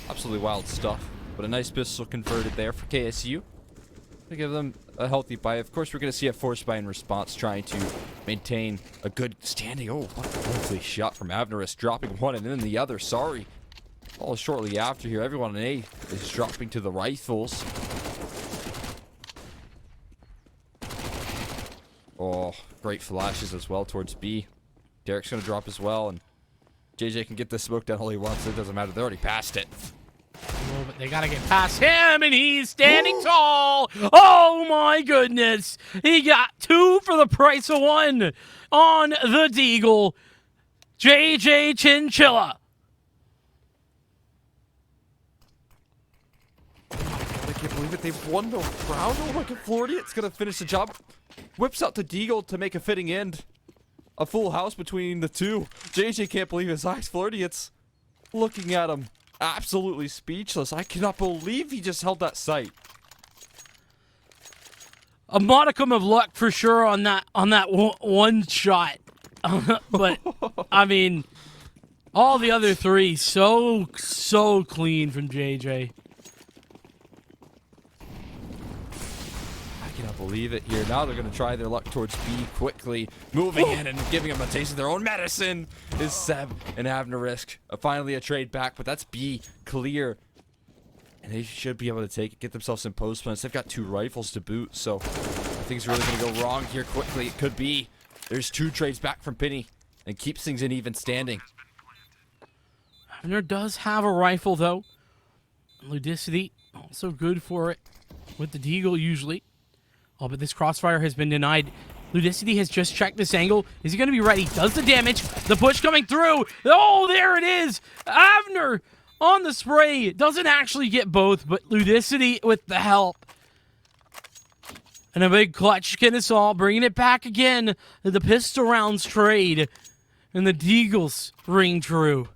absolutely wild stuff. But a nice pistol converted there for KSU to give them a healthy buy. Of course, we're going to see a force buy in response, trying to maintain a good standing. Oh, what a lovely shot from Avnerus, dropping one and then the other. Sorry. All shortly after here, everyone in A is dropping to the rifles. Oh, great flashes as well towards B. Derek's going to drop as well, and JJ can get this smoke down all he wants. It doesn't matter. They already passed it. Oh, but they got to get past him, and he's standing tall. Oh, my goodness. He got 2 for the price of 1 on the Deagle. JJ Chinchilla. I can't believe it. They've won the round. Oh, look at Floridian. It's going to finish the job. Whips out the Deagle to make a fitting end. A full house between the two. JJ can't believe his eyes. Floridian's looking at him. Absolutely speechless. I cannot believe he just held that sight. A modicum of luck for sure on that one shot. But I mean, all the other 3 so clean from JJ. I cannot believe it here. Now they're going to try their luck towards B quickly. Moving in and giving them a taste of their own medicine is Seb and Avnarisk. Finally a trade back, but that's B clear. And they should be able to take it, get themselves some post plants. They've got 2 rifles to boot, so things are really going to go wrong here quickly. It could be. There's 2 trades back from Penny and keeps things in even standing. Avner does have a rifle, though. Ludicity, also good for it with the Deagle usually. Oh, but this crossfire has been denied. Ludicity has just checked this angle. Is he going to be ready? Does the damage. The push coming through. Oh, there it is. Avner on the spray. Doesn't actually get both, but Ludicity with the help. And a big clutch. Kennesaw bringing it back again. The pistol rounds trade. And the Deagles ring true.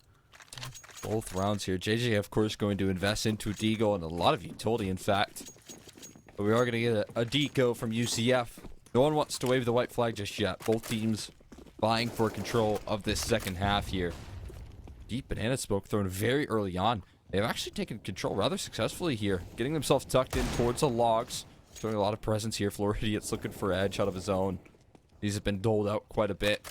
Both rounds here. JJ, of course, going to invest into Deagle and a lot of utility, in fact. But we are going to get a deco from UCF. No one wants to wave the white flag just yet. Both teams vying for control of this second half here. Deep banana smoke thrown very early on. They've actually taken control rather successfully here. Getting themselves tucked in towards the logs. Showing a lot of presence here. Floridian's looking for edge out of his own. These have been doled out quite a bit.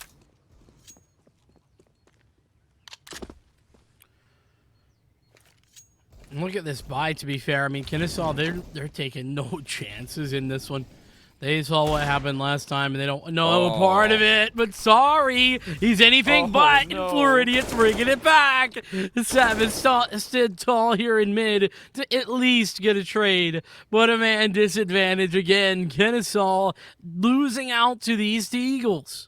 Look at this buy, to be fair. I mean, Kennesaw, they're taking no chances in this one. They saw what happened last time, and they don't know a part of it. But sorry, he's anything but. No. And Floridian's bringing it back. Savage stood tall here in mid to at least get a trade. But a man disadvantage again. Kennesaw losing out to the East Eagles.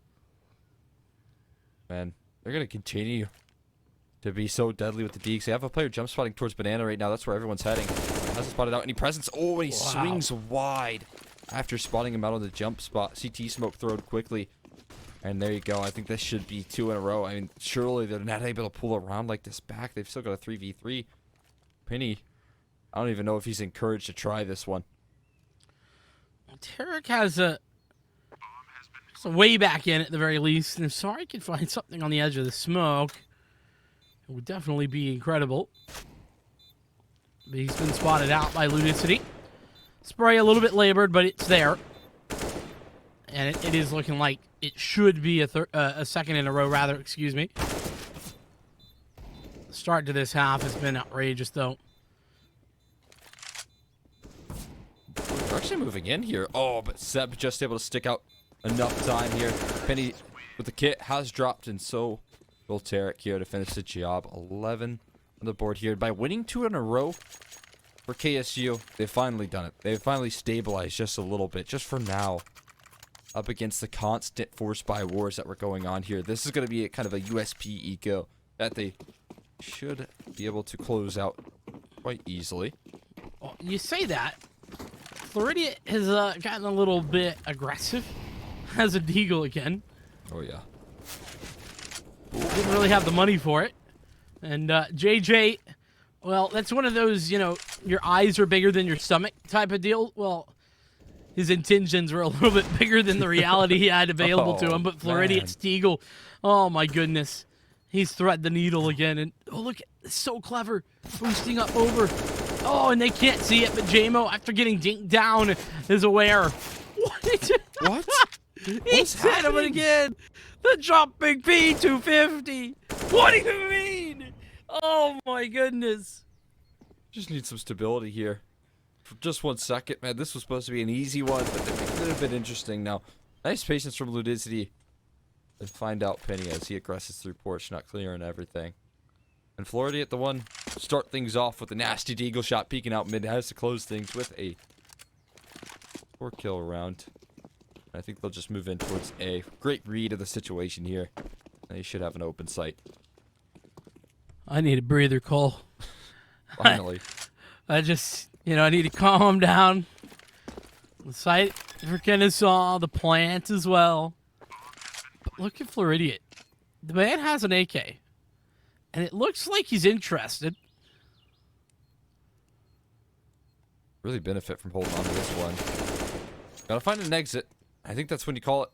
Man, they're going to continue to be so deadly with the Deeks. They have a player jump spotting towards Banana right now. That's where everyone's heading. Hasn't spotted out any presence. Oh, and he swings wide after spotting him out on the jump spot. CT smoke thrown quickly. And there you go. I think this should be 2 in a row. I mean, surely they're not able to pull around like this back. They've still got a 3v3. Penny, I don't even know if he's encouraged to try this one. Tarek has a way back in at the very least. And if Sorry can find something on the edge of the smoke, it would definitely be incredible. But he's been spotted out by Ludicity. Spray a little bit labored, but it's there. And it is looking like it should be a second in a row, rather, excuse me. The start to this half has been outrageous, though. They're actually moving in here. Oh, but Seb just able to stick out enough time here. Penny with the kit has dropped, and so will Tarek here to finish the job. 11 on the board here. By winning 2 in a row for KSU, they've finally done it. They've finally stabilized just a little bit, just for now, up against the constant force buy wars that were going on here. This is going to be a kind of a USP eco that they should be able to close out quite easily. Well, you say that. Floridia has gotten a little bit aggressive. Has a deagle again. Oh, yeah. Didn't really have the money for it. And JJ, well, that's one of those, you know, your eyes are bigger than your stomach type of deal. Well, his intentions were a little bit bigger than the reality he had available to him. But Floridian Steagle, oh my goodness. He's threaded the needle again. And oh, look, it's so clever. Boosting up over. Oh, and they can't see it, but JMO, after getting dinked down, is aware. What? He's hit him again. The jumping P250. What do you mean? Oh my goodness. Just need some stability here. For just 1 second, man. This was supposed to be an easy one, but they're making it a bit interesting now. Nice patience from Ludicity. And find out Penny as he aggresses through porch, not clearing everything. And Florida at the one, start things off with a nasty deagle shot, peeking out mid. Has to close things with a 4-kill round. I think they'll just move in towards A. Great read of the situation here. They should have an open sight. I need a breather, Cole. Finally. I just, you know, I need to calm down. The site for Kennesaw, the plant as well. But look at Floridian. The man has an AK. And it looks like he's interested. Really benefit from holding on to this one. Gotta find an exit. I think that's when you call it.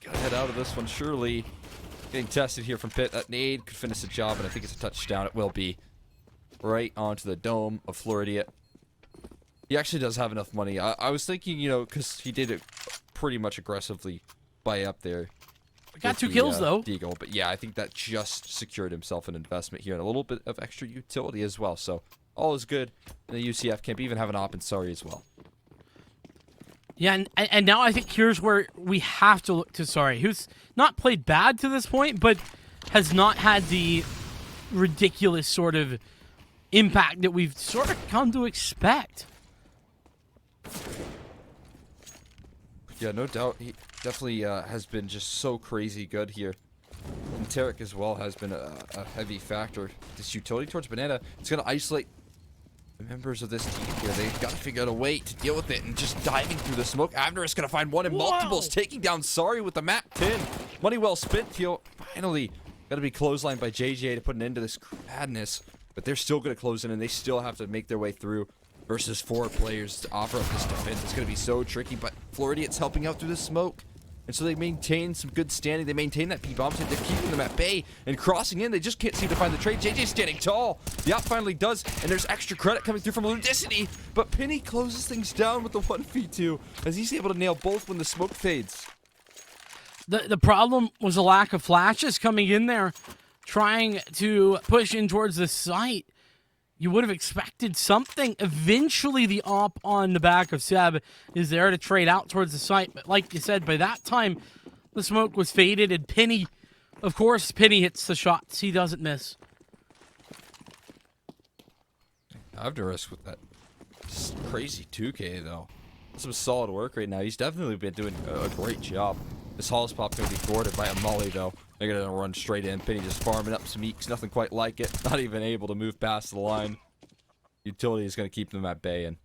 Gotta head out of this one, surely. Getting tested here from Pitt. That nade could finish the job, and I think it's a touchdown. It will be. Right onto the dome of Floridia. He actually does have enough money. I was thinking, you know, because he did it pretty much aggressively by up there. Got 2 kills, though. Deagle. But yeah, I think that just secured himself an investment here and a little bit of extra utility as well. So all is good in the UCF camp. Even have an op in Sorry as well. Yeah, and now I think here's where we have to look to Sorry, who's not played bad to this point, but has not had the ridiculous sort of impact that we've sort of come to expect. Yeah, no doubt. He definitely has been just so crazy good here. And Tarek as well has been a heavy factor. This utility towards Banana, it's going to isolate the members of this team here. They've got to figure out a way to deal with it, and just diving through the smoke. Abner is going to find one in multiples, taking down Sorry with the map 10. Money well spent, Theo. Finally, got to be clotheslined by JJ to put an end to this madness. But they're still going to close in, and they still have to make their way through versus 4 players to offer up this defense. It's going to be so tricky, but Floridian's helping out through the smoke. And so they maintain some good standing. They maintain that P-bomb, so they're keeping them at bay. And crossing in, they just can't seem to find the trade. JJ's standing tall. The op finally does, and there's extra credit coming through from Ludicity. But Penny closes things down with the 1v2 as he's able to nail both when the smoke fades. The problem was a lack of flashes coming in there, trying to push in towards the site. You would have expected something. Eventually, the op on the back of Seb is there to trade out towards the site. But like you said, by that time, the smoke was faded. And Penny, of course, Penny hits the shots. He doesn't miss. I have to risk with that crazy 2K, though. Some solid work right now. He's definitely been doing a great job. This Hall's Pop going to be thwarted by a Molly, though. They're going to run straight in. Penny just farming up some eeks. Nothing quite like it. Not even able to move past the line. Utility is going to keep them at bay, and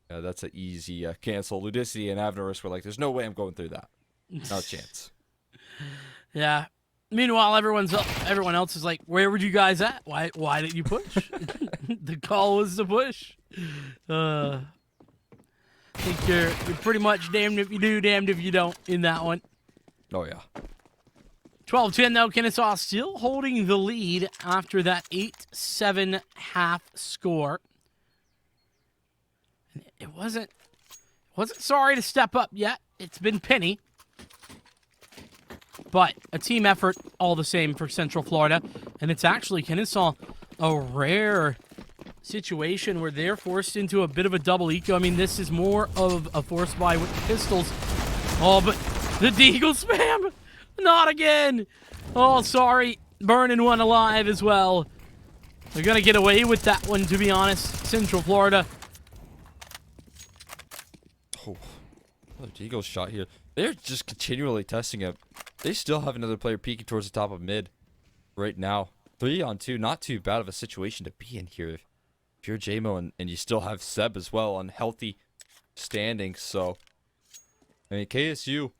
that's an easy cancel. Ludicity and Avnarus were like, there's no way I'm going through that. No chance. Yeah. Meanwhile, everyone else is like, where were you guys at? Why didn't you push? The call was to push. I think you're pretty much damned if you do, damned if you don't in that one. Oh, yeah. 12-10, though. Kennesaw still holding the lead after that 8-7 half score. It wasn't sorry to step up yet. It's been Penny. But a team effort all the same for Central Florida. And it's actually Kennesaw a rare situation where they're forced into a bit of a double eco. I mean, this is more of a force buy with the pistols. Oh, but the Deagle spam! Not again! Oh, sorry. Burning one alive as well. They're going to get away with that one, to be honest. Central Florida. Oh, another Deagle shot here. They're just continually testing it. They still have another player peeking towards the top of mid right now. 3-on-2, not too bad of a situation to be in here. If you're JMO and you still have Seb as well on healthy standing, so I mean KSU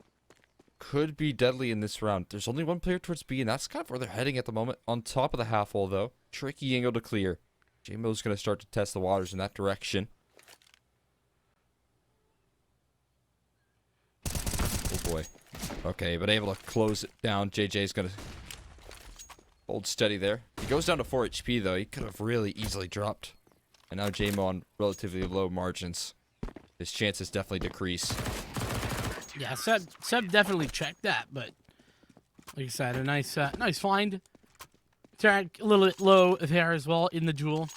could be deadly in this round. There's only one player towards B, and that's kind of where they're heading at the moment. On top of the half wall, though, tricky angle to clear. JMO's going to start to test the waters in that direction. Oh boy. Okay, but able to close it down. JJ's going to hold steady there. He goes down to 4 HP, though. He could have really easily dropped. And now JMO on relatively low margins. His chances definitely decrease. Yeah, Seb definitely checked that, but like I said, a nice find. Tarek a little bit low there as well in the duel,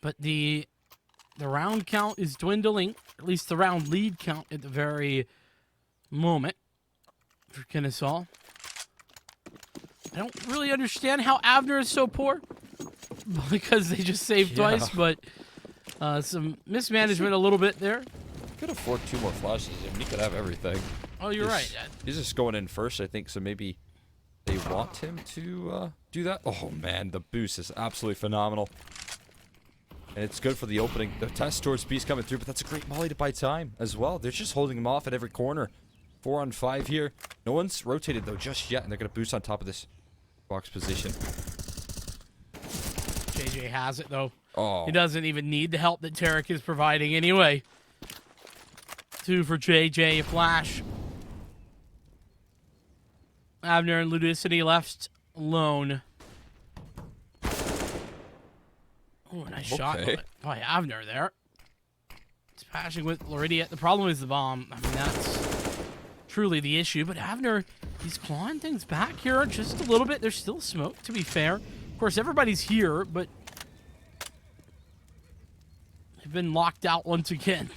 but the round count is dwindling. At least the round lead count at the very moment for Kennesaw. I don't really understand how Avner is so poor because they just saved twice, but some mismanagement a little bit there. Could afford 2 more flashes and he could have everything. Oh, you're right. He's just going in first, I think, so maybe they want him to do that. Oh man, the boost is absolutely phenomenal. And it's good for the opening. The test towards B's coming through, but that's a great molly to buy time as well. They're just holding him off at every corner. 4-on-5 here. No one's rotated though just yet, and they're going to boost on top of this box position. JJ has it though. Oh. He doesn't even need the help that Tarek is providing anyway. 2 for JJ, flash. Avner and Ludicity left alone. Oh, nice shot by Avner there. He's passing with Loridia. The problem is the bomb. I mean, that's truly the issue. But Avner, he's clawing things back here just a little bit. There's still smoke, to be fair. Of course, everybody's here, but they've been locked out once again.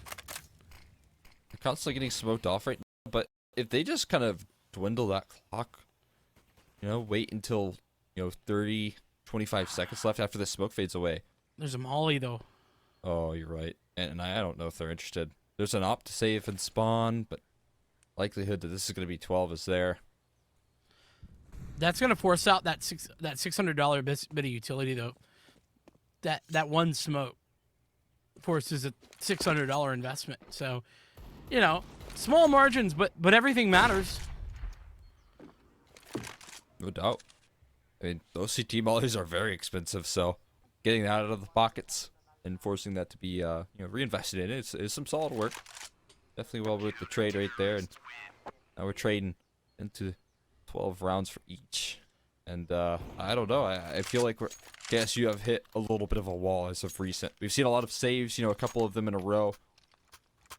They're constantly getting smoked off right now, but if they just kind of dwindle that clock, you know, wait until, 30, 25 seconds left after the smoke fades away. There's a molly, though. Oh, you're right. And I don't know if they're interested. There's an op to save and spawn, but likelihood that this is going to be 12 is there. That's going to force out that $600 bit of utility, though. That one smoke forces a $600 investment. So, small margins, but everything matters. No doubt. I mean, those CT mollies are very expensive, so getting that out of the pockets and forcing that to be reinvested in is some solid work. Definitely well worth the trade right there. And Now we're trading into 12 rounds for each. And I don't know. I feel like KSU have hit a little bit of a wall as of recent. We've seen a lot of saves, a couple of them in a row.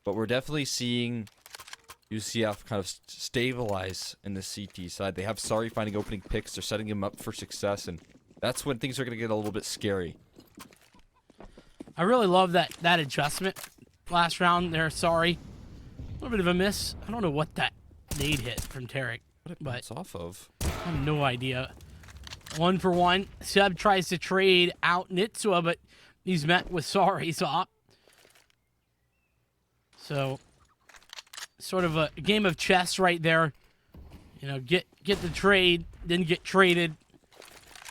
But we're definitely seeing UCF kind of stabilize in the CT side. They have Sorry finding opening picks. They're setting him up for success. And that's when things are going to get a little bit scary. I really love that adjustment last round there. Sorry. A little bit of a miss. I don't know what that nade hit from Tarek. What it but bounce off of? I have no idea. 1 for 1. Seb tries to trade out Nitsua, but he's met with Sorry's op. So, sort of a game of chess right there. Get the trade, then get traded.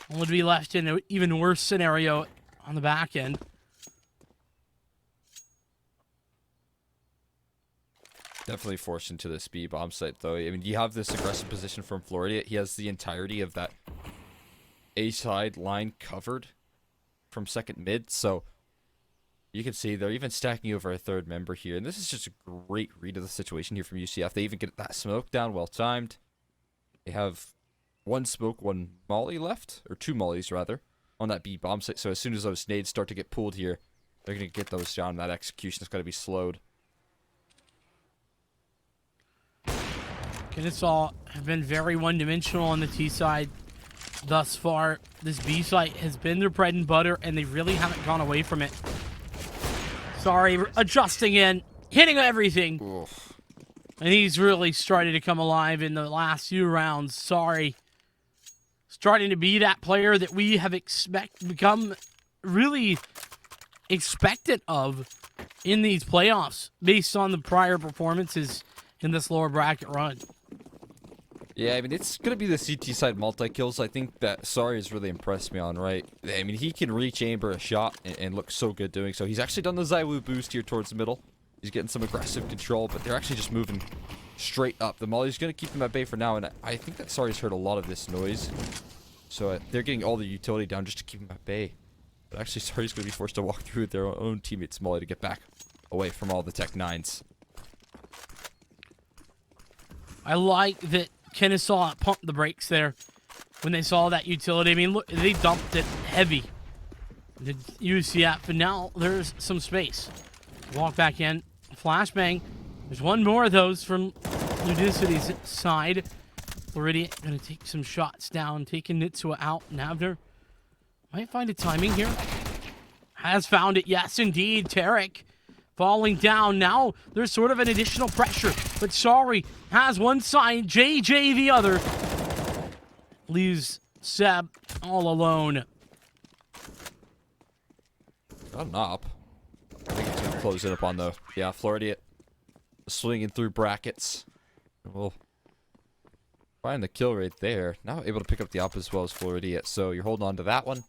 One would be left in an even worse scenario on the back end. Definitely forced into the speed bomb site, though. I mean, you have this aggressive position from Florida. He has the entirety of that A side line covered from second mid, so you can see they're even stacking over a third member here. And this is just a great read of the situation here from UCF. They even get that smoke down, well timed. They have 1 smoke, 1 molly left, or 2 mollies rather, on that B bomb site. So as soon as those nades start to get pulled here, they're going to get those down. That execution is going to be slowed. Kennesaw have been very one-dimensional on the T side thus far. This B site has been their bread and butter, and they really haven't gone away from it. Sorry, adjusting in, hitting everything. Oof. And he's really started to come alive in the last few rounds. Sorry. Starting to be that player that we have become really expectant of in these playoffs based on the prior performances in this lower bracket run. Yeah, I mean, it's going to be the CT side multi-kills. I think that Sorry has really impressed me on, right? I mean, he can reach Amber a shot and look so good doing so. He's actually done the Zywoo boost here towards the middle. He's getting some aggressive control, but they're actually just moving straight up. The Molly's going to keep him at bay for now, and I think that Sorry's heard a lot of this noise. So they're getting all the utility down just to keep him at bay. But actually, Sorry's going to be forced to walk through their own teammate's Molly to get back away from all the Tech 9s. I like that Kennesaw pumped the brakes there when they saw that utility. I mean, look, they dumped it heavy. The UCF, and now there's some space. Walk back in. Flashbang. There's 1 more of those from Ludicity's side. Floridian going to take some shots down, taking Nitsua out. Navner might find a timing here. Has found it. Yes, indeed. Tarek falling down. Now there's sort of an additional pressure. But Sorry has one side, JJ the other. Leaves Seb all alone. Got an op. I think it's going to close it up on the... Yeah, Florida swinging through brackets. We'll find the kill right there. Now able to pick up the op as well as Florida. So you're holding on to that one.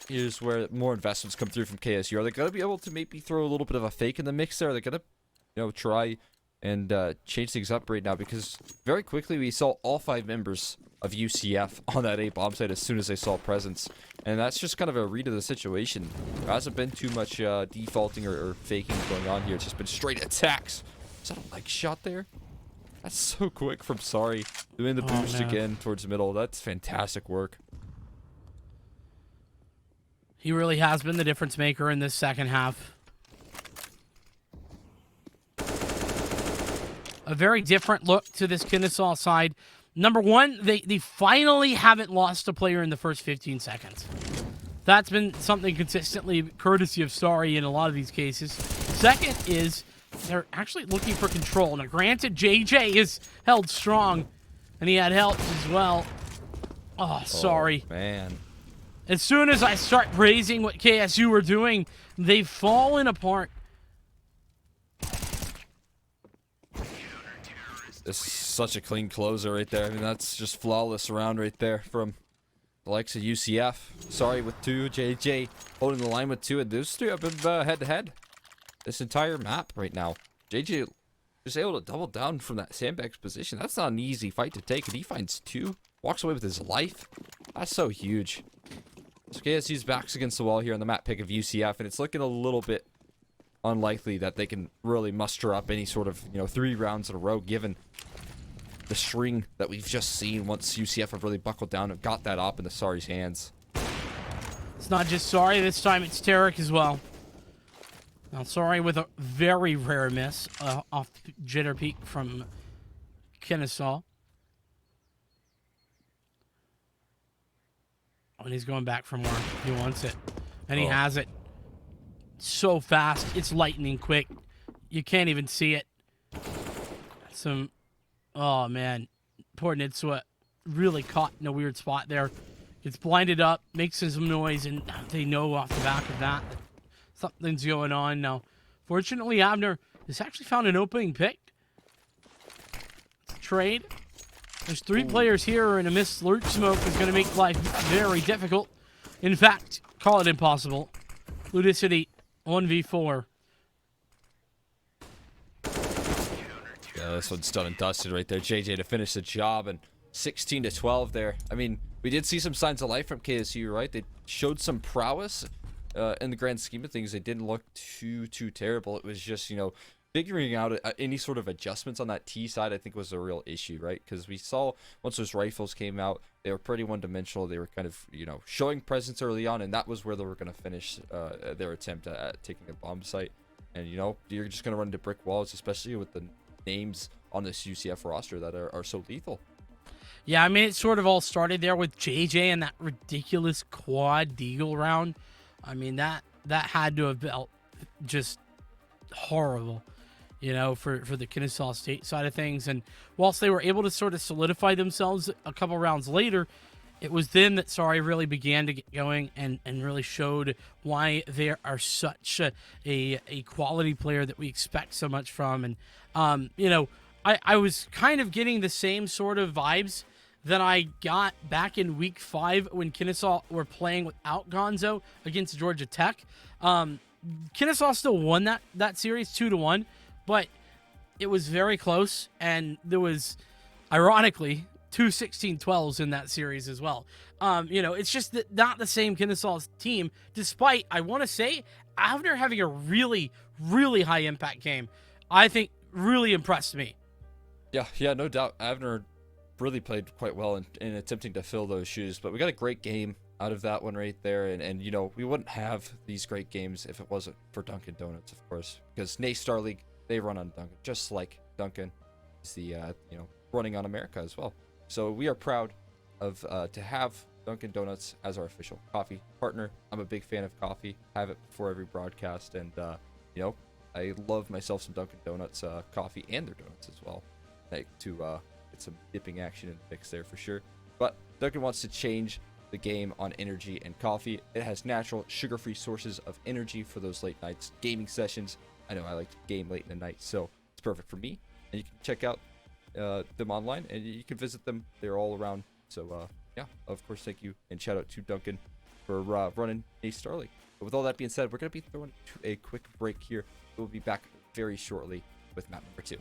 Here's where more investments come through from KSU. Are they going to be able to maybe throw a little bit of a fake in the mix there? Are they going to, try and change things up right now? Because very quickly we saw all 5 members of UCF on that A bomb site as soon as they saw presence. And that's just kind of a read of the situation. There hasn't been too much defaulting or faking going on here. It's just been straight attacks. Is that a leg shot there? That's so quick from Sorry. Doing the boost again towards the middle. That's fantastic work. He really has been the difference maker in this second half. A very different look to this Kennesaw side. Number one, they finally haven't lost a player in the first 15 seconds. That's been something consistently courtesy of Sorry in a lot of these cases. Second is they're actually looking for control. Now, granted, JJ is held strong, and he had help as well. Oh, Sorry. Oh, man. As soon as I start praising what KSU were doing, they've fallen apart. This is such a clean closer right there. I mean, that's just flawless round right there from the likes of UCF. Sorry with 2, JJ holding the line with 2, and those 3 have been head-to-head this entire map right now. JJ just able to double down from that sandbag's position. That's not an easy fight to take, and he finds 2, walks away with his life. That's so huge. So KSU's back's against the wall here on the map pick of UCF, and it's looking a little bit unlikely that they can really muster up any sort of, 3 rounds in a row, given the string that we've just seen once UCF have really buckled down and got that op in the Sari's hands. It's not just Sari, this time it's Tarek as well. Now Sari with a very rare miss off the jitter peak from Kennesaw. And he's going back for more. He wants it. And he has it. So fast. It's lightning quick. You can't even see it. Oh man. Poor Nidswa really caught in a weird spot there. Gets blinded up, makes some noise, and they know off the back of that something's going on now. Fortunately, Abner has actually found an opening pick. Trade. There's 3 players here, and a missed lurch smoke is going to make life very difficult. In fact, call it impossible. Ludicity 1v4. Yeah, this one's done and dusted right there. JJ to finish the job, and 16-12 there. I mean, we did see some signs of life from KSU, right? They showed some prowess in the grand scheme of things. They didn't look too terrible. It was just, you know, figuring out any sort of adjustments on that T side, I think, was a real issue, right? Because we saw once those rifles came out, they were pretty one-dimensional. They were kind of, you know, showing presence early on, and that was where they were going to finish their attempt at taking a bomb site. And, you know, you're just going to run into brick walls, especially with the names on this UCF roster that are so lethal. Yeah, I mean, it sort of all started there with JJ and that ridiculous quad deagle round. I mean, that had to have felt just horrible, you know, for the Kennesaw State side of things. And whilst they were able to sort of solidify themselves a couple rounds later, it was then that Sari really began to get going and really showed why they are such a quality player that we expect so much from. And, you know, I was kind of getting the same sort of vibes that I got back in week 5 when Kennesaw were playing without Gonzo against Georgia Tech. Kennesaw still won that series 2-1, but it was very close, and there was, ironically, 2 16-12s in that series as well. You know, it's just not the same Kennesaw team, despite, I want to say, Avner having a really, really high impact game. I think really impressed me. Yeah, no doubt. Avner really played quite well in attempting to fill those shoes, but we got a great game out of that one right there. And you know, we wouldn't have these great games if it wasn't for Dunkin' Donuts, of course, because NACE Starleague, they run on Dunkin', just like Dunkin' is the you know, running on America as well. So we are proud of to have Dunkin' Donuts as our official coffee partner. I'm a big fan of coffee, have it before every broadcast, and you know, I love myself some Dunkin' Donuts coffee and their donuts as well, like to get some dipping action in the mix there for sure. But Dunkin' wants to change the game on energy and coffee. It has natural, sugar-free sources of energy for those late nights gaming sessions. I know I like to game late in the night, so it's perfect for me. And you can check out them online, and you can visit them. They're all around. So yeah, of course, thank you and shout out to Dunkin' for running NACE Starleague. But with all that being said, we're going to be throwing to a quick break here. We'll be back very shortly with map number 2.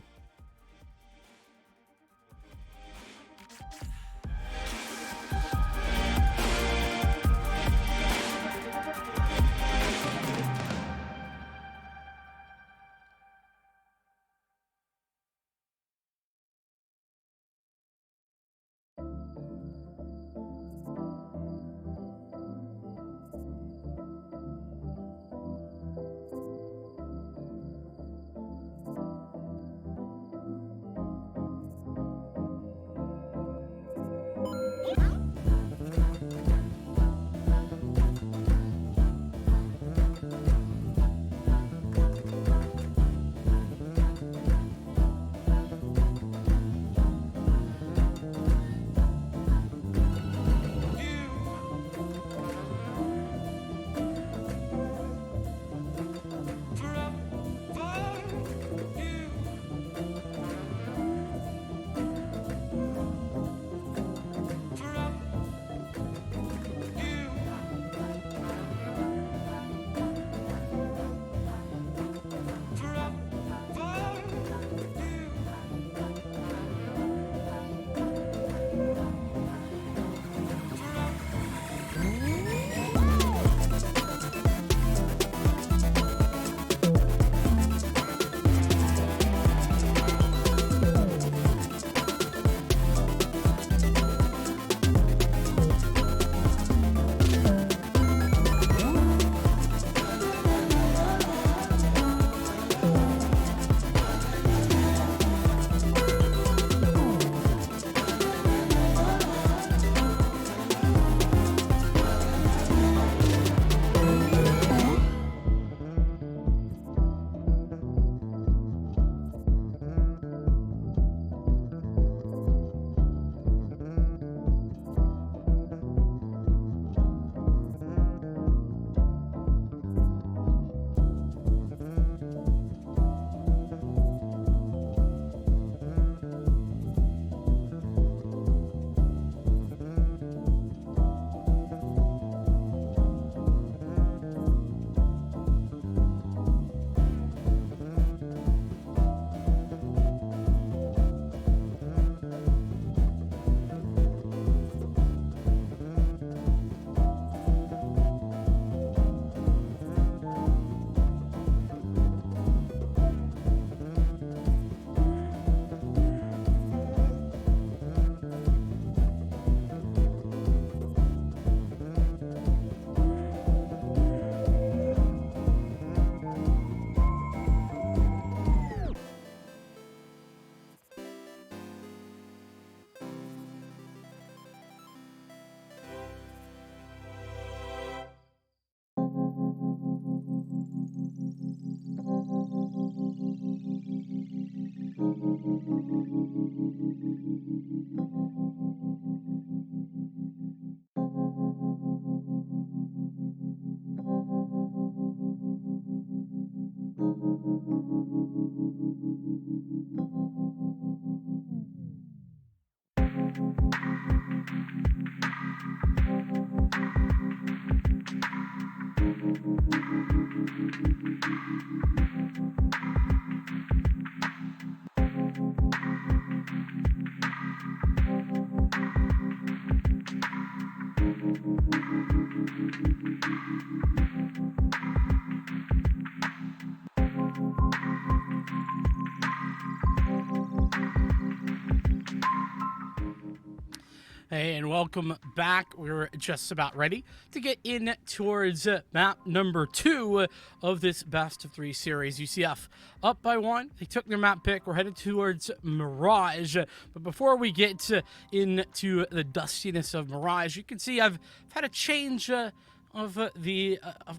Hey, and welcome back. We're just about ready to get in towards map number 2 of this best of 3 series. UCF up by 1. They took their map pick. We're headed towards Mirage. But before we get into the dustiness of Mirage, you can see I've had a change of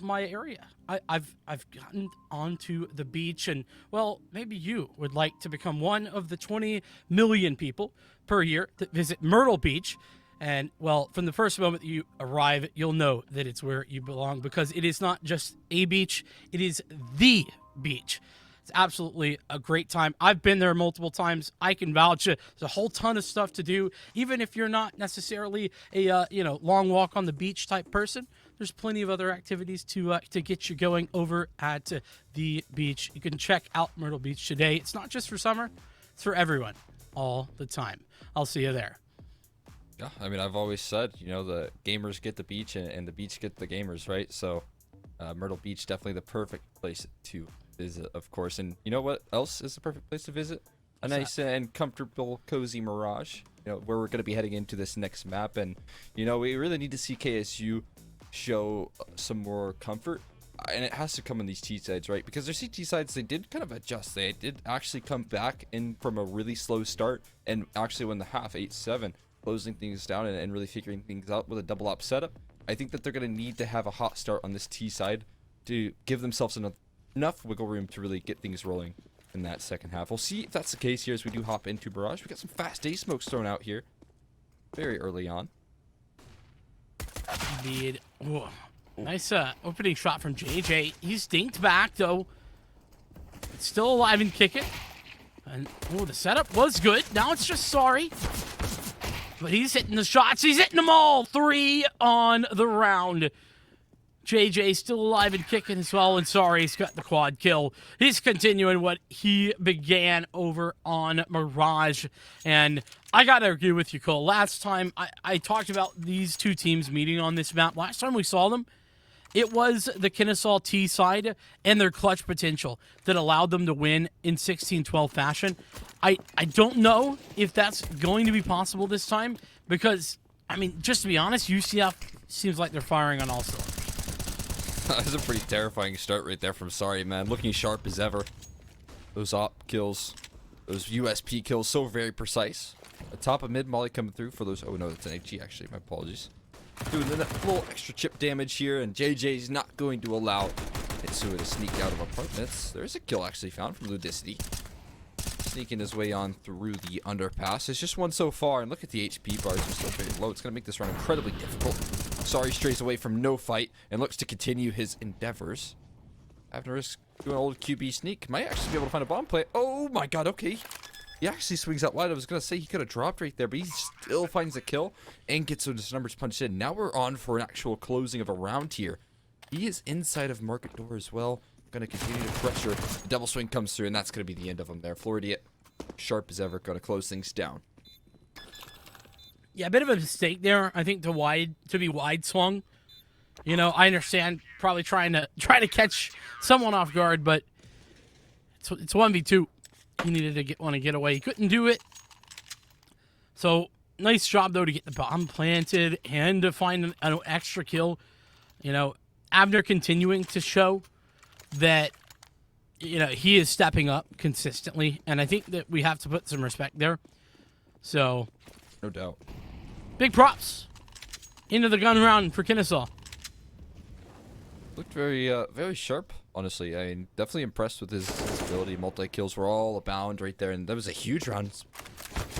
my area. I've gotten onto the beach, and well, maybe you would like to become one of the 20 million people per year that visit Myrtle Beach. And well, from the first moment that you arrive, you'll know that it's where you belong, because it is not just a beach, it is the beach. It's absolutely a great time. I've been there multiple times. I can vouch. There's a whole ton of stuff to do. Even if you're not necessarily a long walk on the beach type person, there's plenty of other activities to get you going over at the beach. You can check out Myrtle Beach today. It's not just for summer; it's for everyone, all the time. I'll see you there. Yeah, I mean, I've always said, the gamers get the beach and the beach get the gamers, right? So Myrtle Beach, definitely the perfect place to visit, of course. And you know what else is the perfect place to visit? A nice and comfortable, cozy Mirage, where we're going to be heading into this next map. And, we really need to see KSU show some more comfort. And it has to come in these T-sides, right? Because their CT-sides, they did kind of adjust. They did actually come back in from a really slow start and actually win the half 8-7. Closing things down and really figuring things out with a double op setup. I think that they're going to need to have a hot start on this T side to give themselves enough wiggle room to really get things rolling in that second half. We'll see if that's the case here as we do hop into Barrage. We got some fast A smokes thrown out here very early on. Indeed. Ooh, nice opening shot from JJ. He's dinked back, though. It's still alive and kicking. And the setup was good. Now it's just sorry. But he's hitting the shots. He's hitting them all. 3 on the round. JJ still alive and kicking as well. And sorry, he's got the quad kill. He's continuing what he began over on Mirage. And I got to agree with you, Cole. Last time I talked about these two teams meeting on this map. Last time we saw them, it was the Kennesaw T side and their clutch potential that allowed them to win in 16-12 fashion. I don't know if that's going to be possible this time because, I mean, just to be honest, UCF seems like they're firing on all cylinders. That was a pretty terrifying start right there from Sorry, man. Looking sharp as ever. Those op kills, those USP kills, so very precise. The top of mid, Molly coming through for those. Oh, no, that's an HG, actually. My apologies. Doing a little extra chip damage here, and JJ's not going to allow Itsua to sneak out of apartments. There's a kill actually found from Ludicity. Sneaking his way on through the underpass. It's just one so far, and look at the HP bars. They're still very low. It's going to make this run incredibly difficult. Sorry strays away from no fight and looks to continue his endeavors. Avner is doing an old QB sneak. Might actually be able to find a bomb play. Oh my god, okay. He actually swings out wide. I was going to say he could have dropped right there, but he still finds a kill and gets his numbers punched in. Now we're on for an actual closing of a round here. He is inside of market door as well. Going to continue to pressure. The double swing comes through, and that's going to be the end of him there. Floridian, sharp as ever, going to close things down. Yeah, a bit of a mistake there. I think to be wide swung. I understand probably trying to catch someone off guard, but it's 1v2. He needed to want to get away. He couldn't do it. So nice job though to get the bomb planted and to find an extra kill. Abner continuing to show that he is stepping up consistently, and I think that we have to put some respect there. So, no doubt. Big props into the gun round for Kennesaw. Looked very sharp, honestly. I mean, definitely impressed with his ability. Multi-kills were all abound right there, and that was a huge round.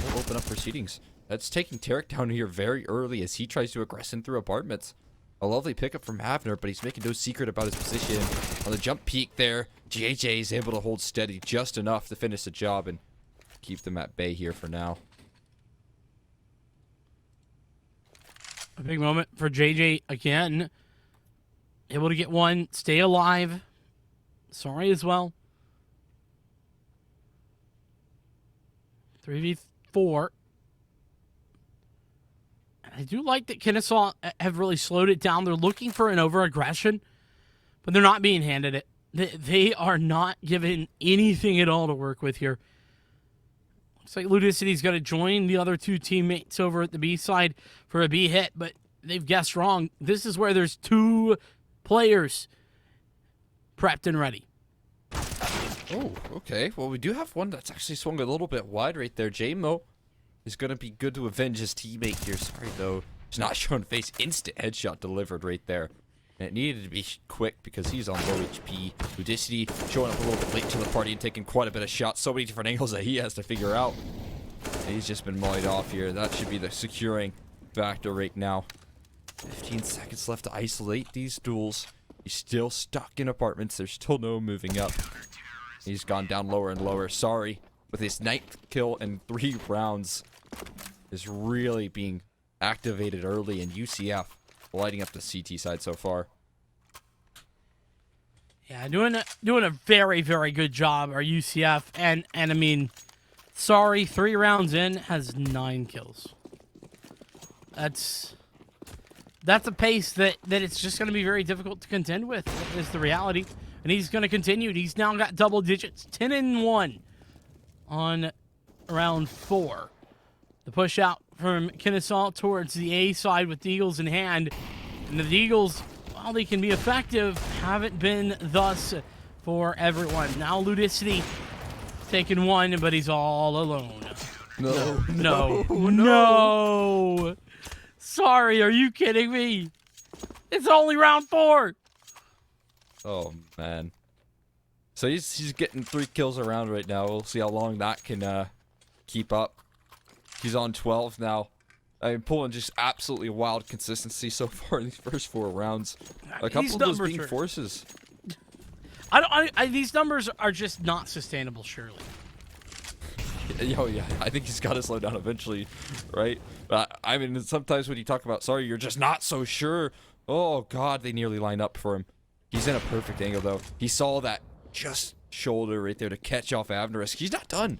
We'll open up proceedings. That's taking Tarek down here very early as he tries to aggress in through apartments. A lovely pickup from Havner, but he's making no secret about his position. On the jump peak there, JJ is able to hold steady just enough to finish the job and keep them at bay here for now. A big moment for JJ again. Able to get one, stay alive. Sorry as well. 3v4. I do like that Kennesaw have really slowed it down. They're looking for an over-aggression, but they're not being handed it. They are not given anything at all to work with here. Looks like Ludicity's going to join the other two teammates over at the B side for a B hit, but they've guessed wrong. This is where there's two players prepped and ready. Oh, okay. Well, we do have one that's actually swung a little bit wide right there. J-Mo is going to be good to avenge his teammate here. Sorry, though. He's not showing face. Instant headshot delivered right there. And it needed to be quick because he's on low HP. Ludicity showing up a little bit late to the party and taking quite a bit of shots. So many different angles that he has to figure out. And he's just been mollied off here. That should be the securing factor right now. 15 seconds left to isolate these duels. He's still stuck in apartments. There's still no moving up. He's gone down lower and lower. Sorry. With his 9th kill in 3 rounds is really being activated early, in UCF lighting up the CT side so far. Yeah, doing a very, very good job, our UCF. And I mean, sorry, 3 rounds in, has 9 kills. That's a pace that it's just going to be very difficult to contend with, is the reality. And he's going to continue. He's now got double digits, 10-1 on round 4. The push out from Kennesaw towards the A side with the Eagles in hand. And the Eagles, while they can be effective, haven't been thus for everyone. Now Ludicity taking one, but he's all alone. No. Sorry, are you kidding me? It's only round 4. Oh, man. So he's getting 3 kills around right now. We'll see how long that can keep up. He's on 12 now. I mean, pulling just absolutely wild consistency so far in these first 4 rounds. A couple of those being forces. These numbers are just not sustainable, surely. Oh, yeah. I think he's got to slow down eventually, right? I mean, sometimes when you talk about, sorry, you're just not so sure. Oh, God, they nearly line up for him. He's in a perfect angle, though. He saw that just shoulder right there to catch off Avnarisk. He's not done.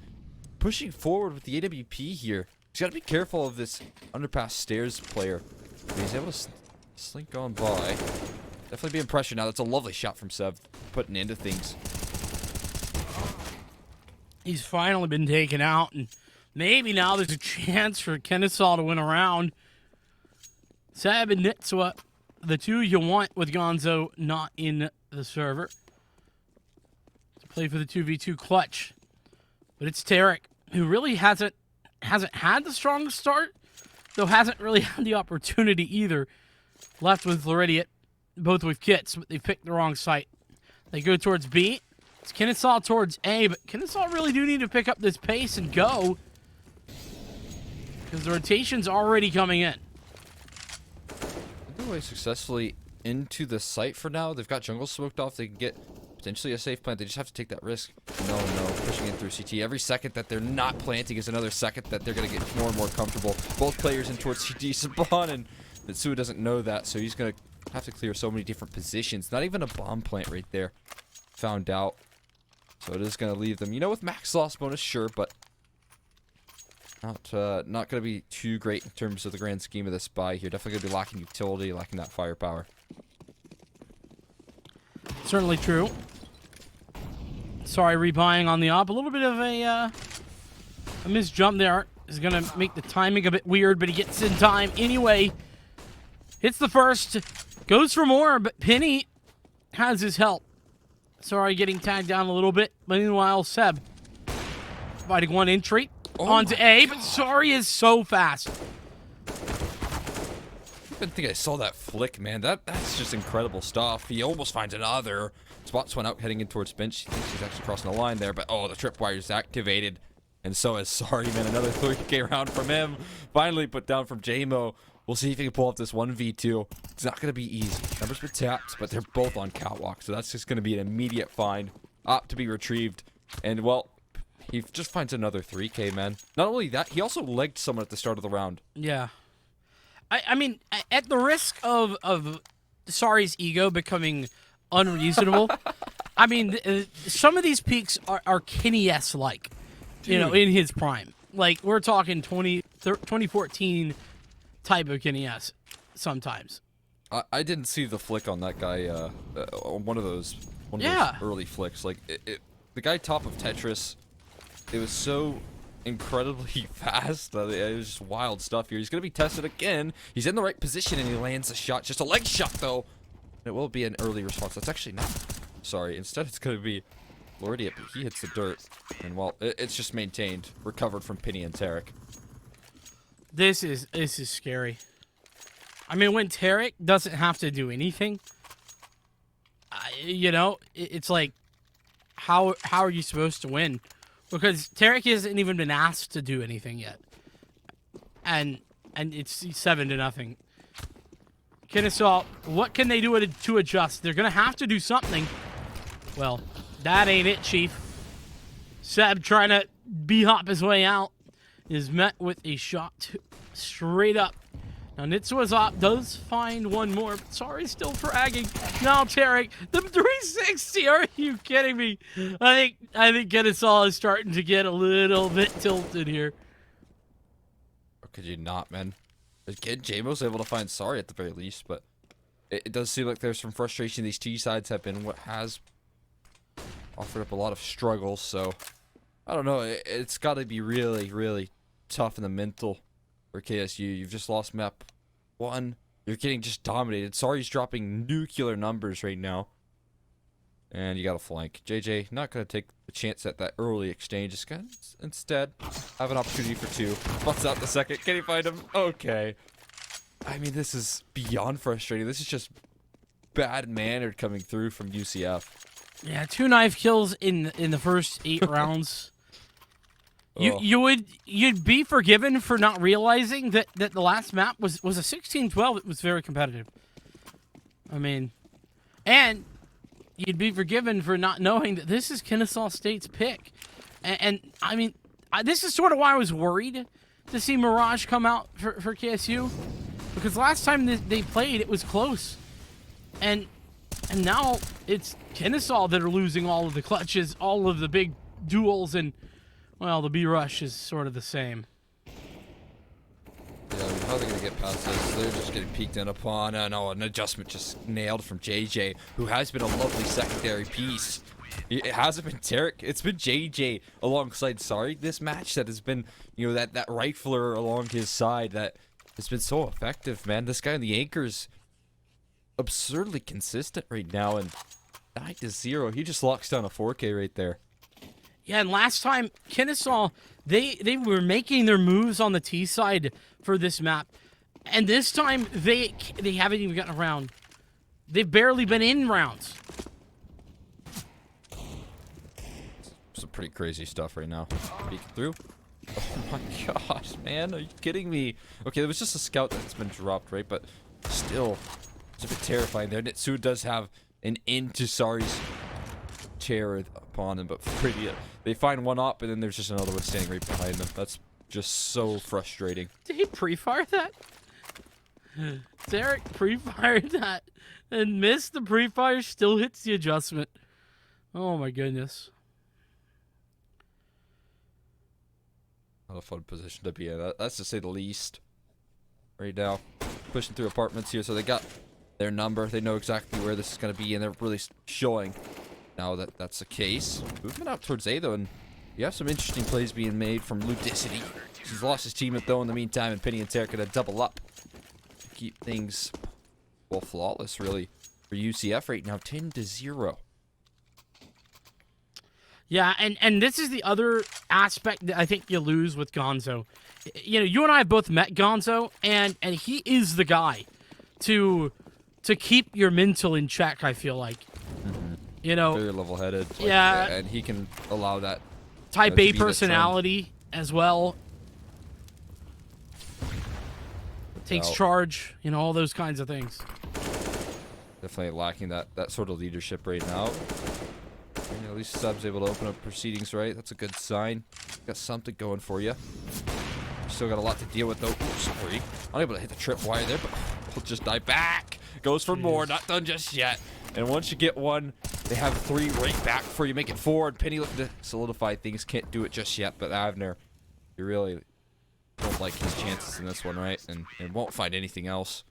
Pushing forward with the AWP here. He's got to be careful of this underpass stairs player. He's able to slink on by. Definitely be impression now. That's a lovely shot from Sev, putting into things. He's finally been taken out, and maybe now there's a chance for Kennesaw to win a round. Seb and Nitswa, the two you want with Gonzo not in the server. To play for the 2v2 clutch. But it's Tarek, who really hasn't had the strongest start, though hasn't really had the opportunity either. Left with Floridian, both with kits, but they picked the wrong site. They go towards B. It's Kennesaw towards A, but Kennesaw really do need to pick up this pace and go, because the rotation's already coming in. They're way successfully into the site for now. They've got jungle smoked off. They can get potentially a safe plant. They just have to take that risk. No. Pushing in through CT. Every second that they're not planting is another second that they're going to get more and more comfortable. Both players in towards CT spawn, and Mitsua doesn't know that, so he's going to have to clear so many different positions. Not even a bomb plant right there. Found out. So it is going to leave them, with max loss bonus, sure, but not going to be too great in terms of the grand scheme of this buy here. Definitely going to be lacking utility, lacking that firepower. Certainly true. Sorry, rebuying on the op. A little bit of a missed jump there is going to make the timing a bit weird, but he gets in time anyway. Hits the first, goes for more, but Penny has his help. Sorry, getting tagged down a little bit. But meanwhile, Seb providing one entry onto A, but Sorry is so fast. I didn't think I saw that flick, man. That's just incredible stuff. He almost finds another. Spots went out heading in towards bench. He thinks he's actually crossing the line there, but the tripwire is activated. And so is Sorry, man. Another 3K round from him. Finally put down from J-Mo. We'll see if he can pull up this 1v2. It's not going to be easy. Numbers been tapped, but they're both on catwalk. So that's just going to be an immediate find. Op to be retrieved. And, well, he just finds another 3K, man. Not only that, he also legged someone at the start of the round. Yeah. I mean, at the risk of Sorry's ego becoming unreasonable, I mean, some of these peaks are Kenny-esque-like, in his prime. Like, we're talking 2014 type of Kenny-esque sometimes. I didn't see the flick on that guy, on one of those early flicks. Like, the guy top of Tetris, it was so incredibly fast. It was just wild stuff here. He's going to be tested again. He's in the right position, and he lands a shot. Just a leg shot, though. It will be an early response. That's actually not... Sorry. Instead, it's going to be Lordia, but he hits the dirt. And, well, it's just maintained. Recovered from Penny and Tarek. This is scary. I mean, when Tarek doesn't have to do anything, you know, it's like, how are you supposed to win? Because Tarek hasn't even been asked to do anything yet. And it's 7-0. Kennesaw, what can they do to adjust? They're going to have to do something. Well, that ain't it, Chief. Seb trying to b-hop his way out is met with a shot straight up. Now, Nitswazop does find one more. Sorry, still fragging. Now, Tarek, the 360. Are you kidding me? I think Kennesaw is starting to get a little bit tilted here. Or could you not, man? Again, JMO's able to find Sorry at the very least, but it does seem like there's some frustration. These two sides have been what has offered up a lot of struggles, so I don't know. It's got to be really, really tough in the mental for KSU. You've just lost map 1. You're getting just dominated. Sorry's dropping nuclear numbers right now. And you got a flank. JJ not going to take the chance at that early exchange. Just going to instead have an opportunity for 2. Butts out the second. Can he find him? Okay. I mean, this is beyond frustrating. This is just bad mannered coming through from UCF. Yeah, 2 knife kills in the first 8 rounds. You'd be forgiven for not realizing that the last map was a 16-12. It was very competitive. I mean, and you'd be forgiven for not knowing that this is Kennesaw State's pick. And I mean, this is sort of why I was worried to see Mirage come out for KSU, because last time they played, it was close, and now it's Kennesaw that are losing all of the clutches, all of the big duels, and well, the B-Rush is sort of the same. Yeah, I mean, how are they going to get past this? They're just getting peeked in upon. No, an adjustment just nailed from JJ, who has been a lovely secondary piece. It hasn't been Tarek. It's been JJ alongside Sorry this match that has been, you know, that rifler along his side that has been so effective, man. This guy on the anchor's absurdly consistent right now, and 9-0. He just locks down a 4K right there. Yeah, and last time, Kennesaw, they were making their moves on the T side for this map. And this time, they haven't even gotten around. They've barely been in rounds. Some pretty crazy stuff right now. Peeking through. Oh my gosh, man. Are you kidding me? Okay, there was just a scout that's been dropped, right? But still, it's a bit terrifying there. Nitsu does have an into Sorry's chair upon him, but pretty... They find one up, and then there's just another one standing right behind them. That's just so frustrating. Did he pre-fire that? Derek pre-fired that and missed the pre-fire, still hits the adjustment. Oh my goodness. Not a fun position to be in. That's to say the least. Right now, pushing through apartments here, so they got their number. They know exactly where this is going to be, and they're really showing now that that's the case. Movement out towards A, though, and you have some interesting plays being made from Ludicity. He's lost his teammate, though, in the meantime, and Penny and Tarek going to double up to keep things, well, flawless, really, for UCF right now, 10-0. Yeah, and this is the other aspect that I think you lose with Gonzo. You know, you and I have both met Gonzo, and he is the guy to keep your mental in check, I feel like. Mm-hmm. You know, very level-headed. Like, yeah, and he can allow that. Type A personality as well. Takes charge, you know, all those kinds of things. Definitely lacking that sort of leadership right now. And at least Sub's able to open up proceedings, right? That's a good sign. Got something going for you. Still got a lot to deal with, though. Ooh, sorry. Unable to hit the trip wire there, but we'll just die back. Goes for more. Not done just yet. And once you get one, they have 3 right back before you make it 4. And Penny looking to solidify things. Can't do it just yet, but Avner, you really don't like his chances in this one, right? And won't find anything else.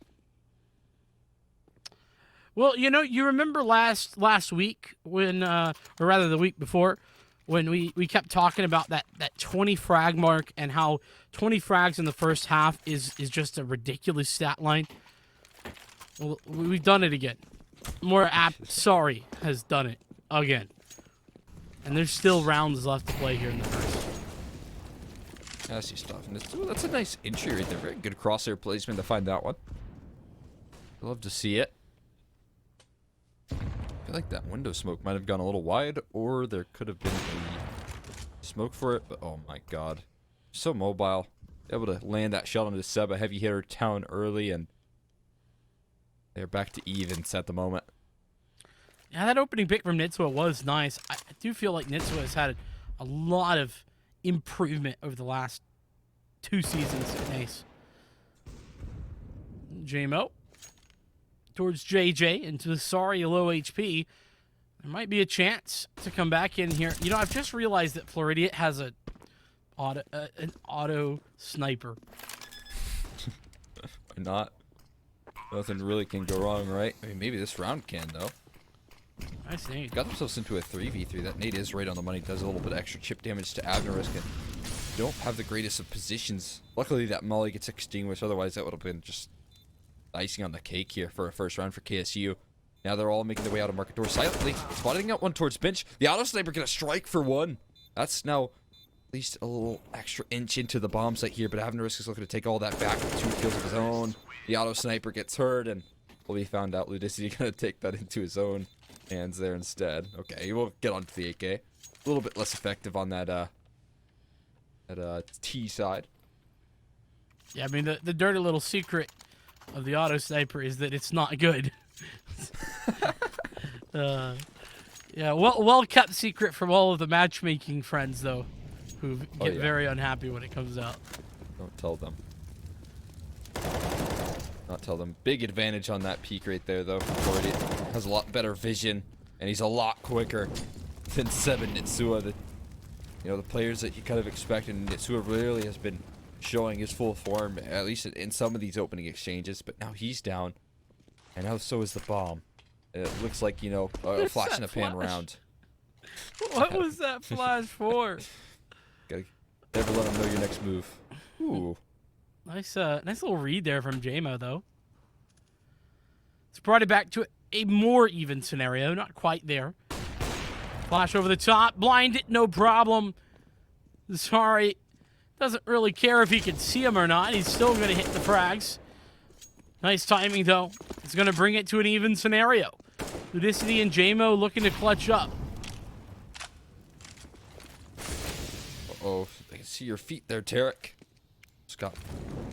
Well, you know, you remember last week when, or rather the week before, when we kept talking about that 20 frag mark and how 20 frags in the first half is just a ridiculous stat line. Well, we've done it again. More apt, sorry, has done it again. And there's still rounds left to play here in the first. I see stuff. And that's a nice entry right there. Very good crosshair placement to find that one. Love to see it. I feel like that window smoke might have gone a little wide, or there could have been a smoke for it. But oh my god, so mobile. Able to land that shot onto Seb, a heavy hitter down early, and they're back to evens at the moment. Yeah, that opening pick from Nitsua was nice. I do feel like Nitsua has had a lot of improvement over the last 2 seasons at NACE. JMO towards JJ into the sorry low HP. There might be a chance to come back in here. You know, I've just realized that Floridian has an auto sniper. Why not? Nothing really can go wrong, right? I mean, maybe this round can, though. Nice nade. Got themselves into a 3v3. That nade is right on the money. Does a little bit of extra chip damage to Avnarisk. Don't have the greatest of positions. Luckily, that molly gets extinguished. Otherwise, that would have been just icing on the cake here for a first round for KSU. Now they're all making their way out of market door silently. Spotting out one towards bench. The auto sniper gonna strike for one. That's now at least a little extra inch into the bomb site here. But Avnarisk is looking to take all that back with 2 kills of his own. The auto sniper gets hurt, and will be found out. Ludicity gonna take that into his own hands there instead. Okay, we'll get onto the AK. A little bit less effective on that T side. Yeah, I mean, the dirty little secret of the auto sniper is that it's not good. Yeah, well kept secret from all of the matchmaking friends, though, who get very unhappy when it comes out. Don't tell them. Not tell them. Big advantage on that peak right there, though. Already has a lot better vision, and he's a lot quicker than 7 Nitsua. The players that you kind of expect, and Nitsua really has been showing his full form, at least in some of these opening exchanges. But now he's down, and now so is the bomb. It looks like, a flash in a pan round. What was that flash for? Gotta never let him know your next move. Ooh. Nice little read there from JMO, though. It's brought it back to a more even scenario. Not quite there. Flash over the top. Blind it, no problem. Sorry. Doesn't really care if he can see him or not. He's still going to hit the frags. Nice timing, though. It's going to bring it to an even scenario. Ludicity and JMO looking to clutch up. Uh-oh. I can see your feet there, Tarek. Scott,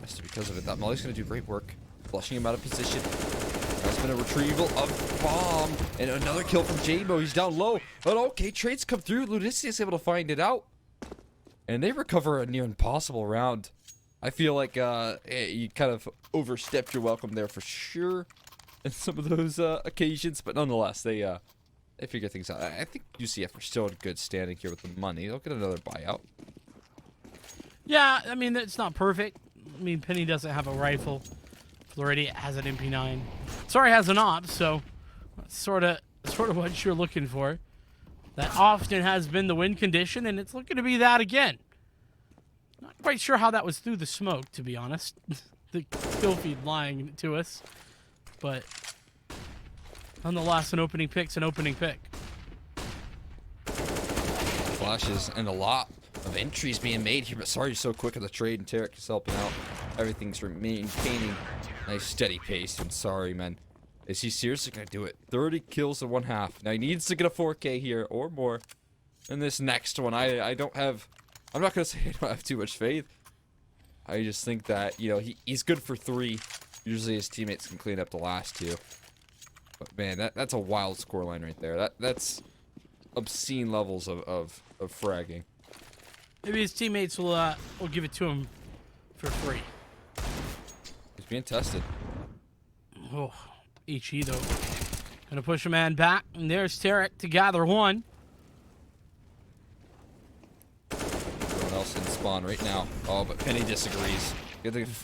missed because of it. That molly's going to do great work. Flushing him out of position. That's been a retrieval of bomb. And another kill from JMO. He's down low. But okay, trades come through. Ludicity is able to find it out. And they recover a near impossible round. I feel like you kind of overstepped your welcome there for sure in some of those occasions. But nonetheless, they figure things out. I think UCF are still in good standing here with the money. They'll get another buyout. Yeah, I mean, it's not perfect. I mean, Penny doesn't have a rifle. Floridian has an MP9. Sorry, has an op, so that's sort of what you're looking for. That often has been the win condition, and it's looking to be that again. Not quite sure how that was through the smoke, to be honest. The kill feed lying to us. But nonetheless, an opening pick's an opening pick. Flashes and a lot of entries being made here, but sorry you're so quick on the trade, and Tarek is helping out. Everything's maintaining nice steady pace, and sorry, man. Is he seriously going to do it? 30 kills in 1/2. Now he needs to get a 4K here or more in this next one. I'm not going to say I don't have too much faith. I just think that, he's good for 3. Usually his teammates can clean up the last 2. But man, that's a wild scoreline right there. That's obscene levels of fragging. Maybe his teammates will give it to him for free. He's being tested. Oh, HE though. Gonna push a man back, and there's Tarek to gather one. Everyone else in spawn right now. Oh, but Penny disagrees.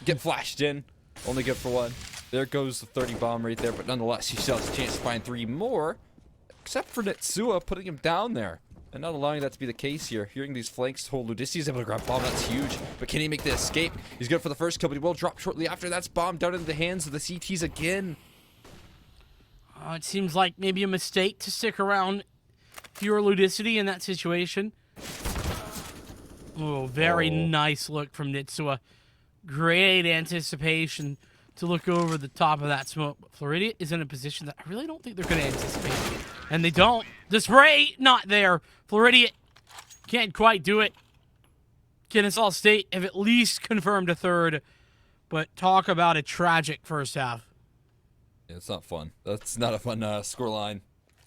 Get flashed in. Only good for 1. There goes the 30 bomb right there, but nonetheless, he still has a chance to find 3 more. Except for Nitsua putting him down there. and not allowing that to be the case here. Hearing these flanks, whole Ludisi is able to grab bomb. That's huge. But can he make the escape? He's good for the first kill, but he will drop shortly after. That's bomb down into the hands of the CTs again. It seems like maybe a mistake to stick around if you're Ludicity in that situation. Oh, very nice look from Nitsua. Great anticipation to look over the top of that smoke. But Floridia is in a position that I really don't think they're going to anticipate. And they don't. The spray, not there. Floridia can't quite do it. Kennesaw State have at least confirmed a third. But talk about a tragic first half. Yeah, it's not fun. That's not a fun scoreline.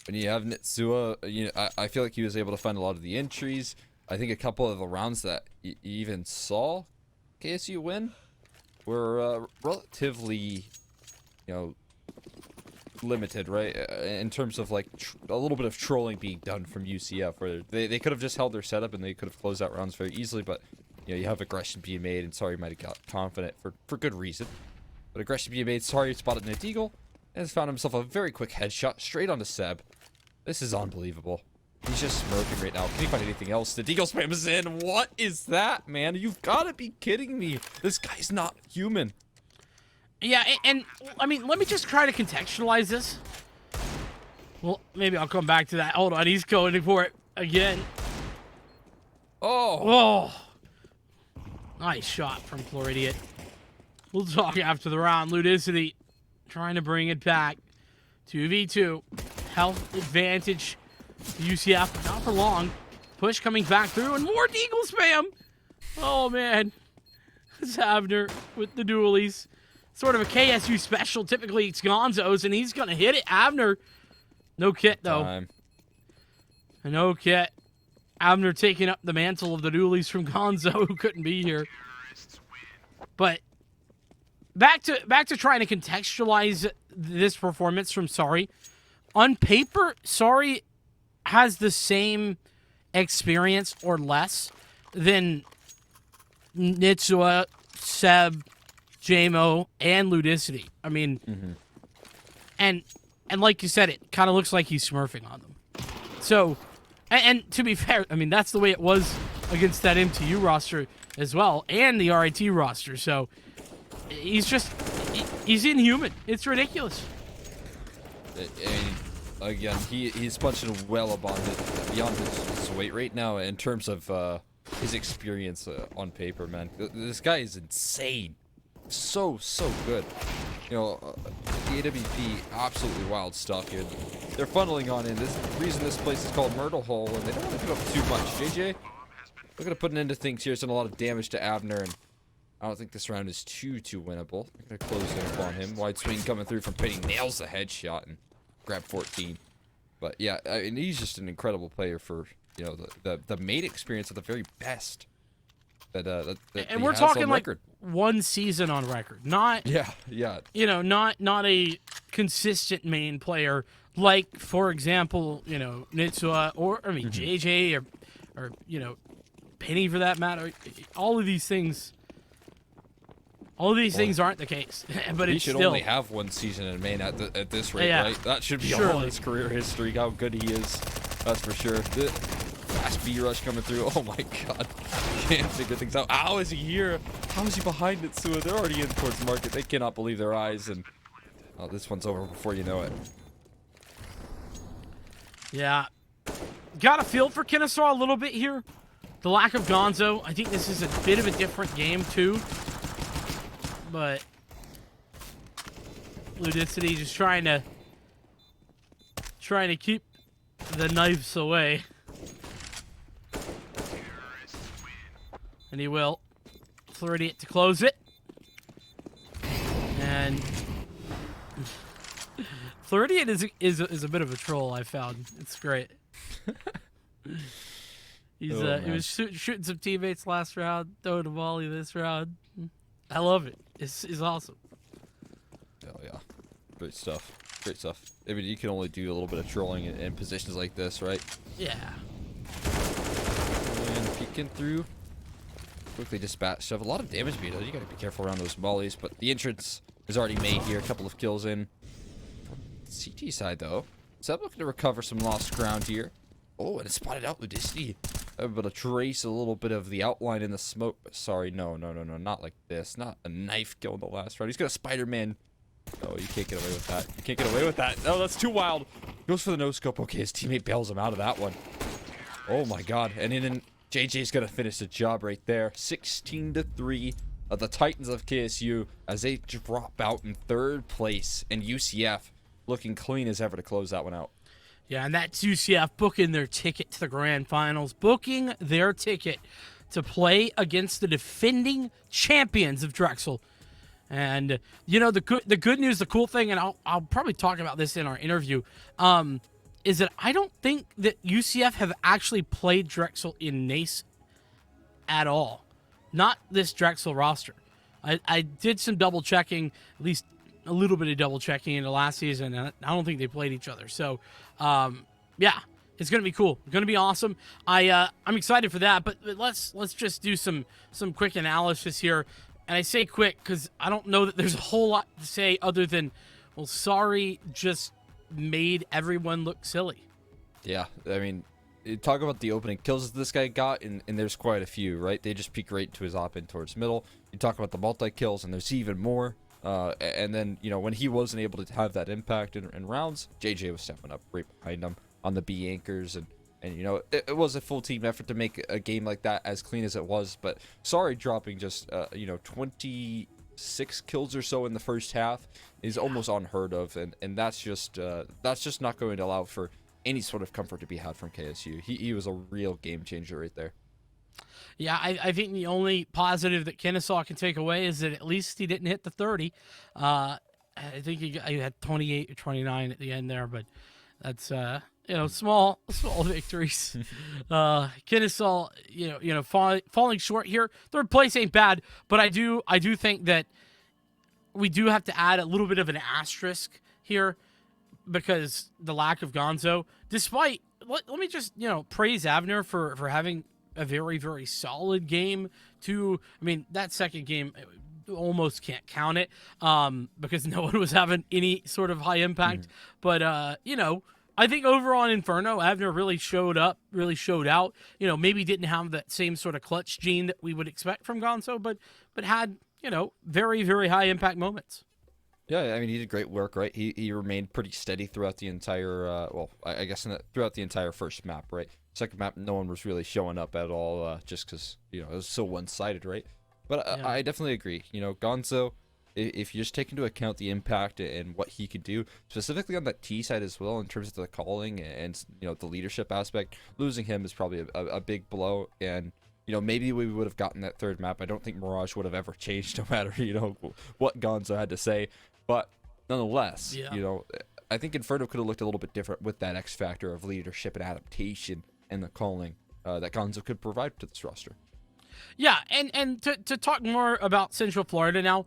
When you have Nitsua, I feel like he was able to find a lot of the entries. I think a couple of the rounds that you even saw KSU win were relatively, limited, right? In terms of like a little bit of trolling being done from UCF, where they could have just held their setup and they could have closed out rounds very easily. But you have aggression being made, and Sorry might have got confident for good reason. But aggression being made, Sorry spotted an Eagle and has found himself a very quick headshot straight onto Seb. This is unbelievable. He's just smirking right now. Can he find anything else? The Deagle spam is in. What is that, man? You've got to be kidding me. This guy's not human. Yeah, and I mean, let me just try to contextualize this. Well, maybe I'll come back to that. Hold on, he's going for it again. Oh. Nice shot from Floridian. We'll talk after the round. Ludicity trying to bring it back. 2v2. Health advantage. UCF, but not for long. Push coming back through, and more Deagle spam. Oh, man. It's Abner with the dualies. Sort of a KSU special. Typically, it's Gonzo's, and he's going to hit it. Abner. No kit, though. No kit. Abner taking up the mantle of the dualies from Gonzo, who couldn't be here. But back to trying to contextualize this performance from Sorry. On paper, Sorry has the same experience or less than Nitsua, Seb, JMO, and Ludicity. I mean, and like you said, it kind of looks like he's smurfing on them. So, and to be fair, I mean, that's the way it was against that MTU roster as well, and the RIT roster. So, he's inhuman. It's ridiculous. Again, he's punching well beyond his weight right now in terms of his experience on paper, man. This guy is insane. So good. The AWP, absolutely wild stuff here. They're funneling on in. The reason this place is called Myrtle Hole, and they don't want to give up too much. JJ, we're going to put an end to things here. It's done a lot of damage to Abner, and I don't think this round is too winnable. They're going to close in upon him. Wide swing coming through from Penny. Nails the headshot and grab 14. But yeah, I mean, he's just an incredible player for the mate experience at the very best. That and we're talking like one season on record, not not a consistent main player like, for example, Nitsua or JJ or Penny for that matter. All of these things aren't the case, but he it's should still only have one season in main at this rate, right? That should be all his career history. How good he is, that's for sure. The fast B rush coming through. Oh my god, can't figure things out. How is he here? How is he behind it? Sua? They're already in towards market. They cannot believe their eyes, and this one's over before you know it. Yeah, got a feel for Kennesaw a little bit here. The lack of Gonzo. I think this is a bit of a different game too. But Ludicity just trying to keep the knives away. And he will. Flirty it to close it. And Flirty is a bit of a troll, I found. It's great. He was shooting some teammates last round, throwing a volley this round. I love it. It's awesome. Hell yeah. Great stuff. Great stuff. I mean, you can only do a little bit of trolling in positions like this, right? Yeah. And peeking through. Quickly dispatched. Have a lot of damage being done. You gotta be careful around those mollies, but the entrance is already made here. A couple of kills in. From CT side, though. Seb looking to recover some lost ground here. Oh, and it spotted out Ludicity. Able to trace a little bit of the outline in the smoke. But sorry, no, not like this. Not a knife kill in the last round. He's got a Spider-Man. Oh, you can't get away with that. You can't get away with that. No, that's too wild. Goes for the no-scope. Okay, his teammate bails him out of that one. Oh my god. And then JJ's gonna finish the job right there. 16-3 of the Titans of KSU as they drop out in 3rd place. And UCF looking clean as ever to close that one out. Yeah, and that's UCF booking their ticket to the grand finals, booking their ticket to play against the defending champions of Drexel. And you know, the good news, the cool thing, and I'll probably talk about this in our interview, is that I don't think that UCF have actually played Drexel in NACE at all. Not this Drexel roster. I did some double checking, at least a little bit of double checking in the last season, and I don't think they played each other. So, yeah, it's gonna be cool. It's gonna be awesome. I'm excited for that. But let's just do some quick analysis here. And I say quick because I don't know that there's a whole lot to say other than, well, sorry, just made everyone look silly. Yeah, I mean, you talk about the opening kills that this guy got, and there's quite a few, right? They just peek right to his op in towards middle. You talk about the multi-kills, and there's even more. And then, you know, when he wasn't able to have that impact in rounds, JJ was stepping up right behind him on the B anchors, and you know, it was a full team effort to make a game like that as clean as it was. But sorry, dropping just, you know, 26 kills or so in the first half is almost unheard of. And that's just not going to allow for any sort of comfort to be had from KSU. He was a real game changer right there. Yeah, I think the only positive that Kennesaw can take away is that at least he didn't hit the 30. I think he had 28 or 29 at the end there, but that's you know, small victories. Kennesaw, falling short here. 3rd place ain't bad, but I do think that we do have to add a little bit of an asterisk here because the lack of Gonzo. Despite, let me just praise Avner for having a very, very solid game. I mean, that second game, almost can't count it because no one was having any sort of high impact. But I think overall in Inferno, Avner really showed up, really showed out. Maybe didn't have that same sort of clutch gene that we would expect from Gonzo, but had very, very high impact moments. Yeah, I mean, he did great work, right? He remained pretty steady throughout the entire, I guess throughout the entire first map, right? Second map, no one was really showing up at all, just because it was so one-sided, right? But yeah. I definitely agree. Gonzo, if you just take into account the impact and what he could do, specifically on that T side as well, in terms of the calling and the leadership aspect, losing him is probably a big blow. And maybe we would have gotten that 3rd map. I don't think Mirage would have ever changed, no matter what Gonzo had to say. But nonetheless, I think Inferno could have looked a little bit different with that X factor of leadership and adaptation and the calling that Gonzo could provide to this roster. Yeah, and to talk more about Central Florida now,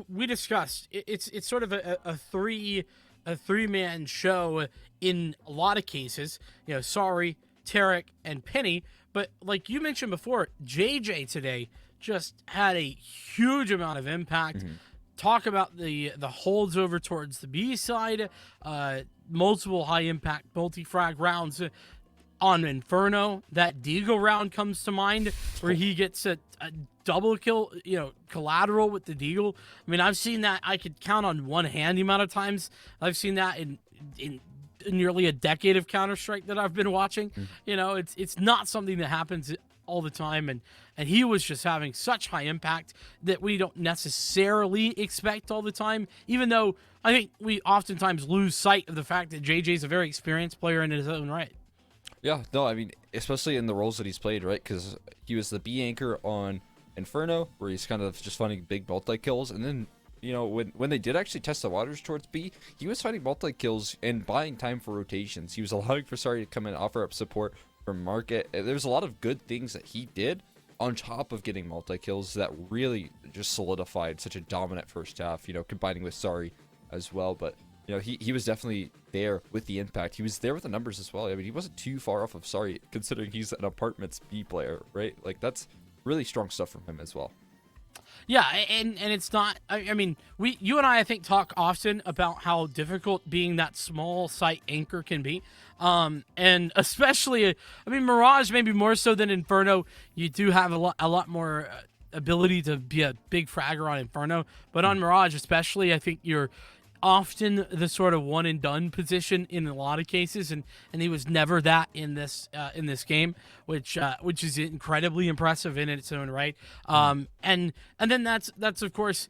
we discussed it's sort of a three-man show in a lot of cases. Sorry, Tarek, and Penny, but like you mentioned before, JJ today just had a huge amount of impact. Talk about the holds over towards the B side, multiple high impact multi-frag rounds on Inferno. That Deagle round comes to mind where he gets a double kill, collateral with the Deagle. I mean, I've seen that. I could count on one hand the amount of times I've seen that in nearly a decade of Counter-Strike that I've been watching. It's not something that happens all the time, and he was just having such high impact that we don't necessarily expect all the time, even though I think we oftentimes lose sight of the fact that JJ's a very experienced player in his own right. Yeah, no, I mean, especially in the roles that he's played, right? Because he was the B anchor on Inferno, where he's kind of just finding big multi-kills, and then when they did actually test the waters towards B, he was finding multi-kills and buying time for rotations. He was allowing for Sari to come in and offer up support from Market. There's a lot of good things that he did on top of getting multi-kills that really just solidified such a dominant first half, combining with Sari as well. But, he was definitely there with the impact. He was there with the numbers as well. I mean, he wasn't too far off of Sari, considering he's an Apartments B player, right? Like, that's really strong stuff from him as well. Yeah, and it's not. I mean, you and I think talk often about how difficult being that small site anchor can be, and especially, I mean, Mirage maybe more so than Inferno. You do have a lot more ability to be a big fragger on Inferno, but on Mirage especially, I think you're often the sort of one and done position in a lot of cases, and he was never that in this game, which is incredibly impressive in its own right. And then that's of course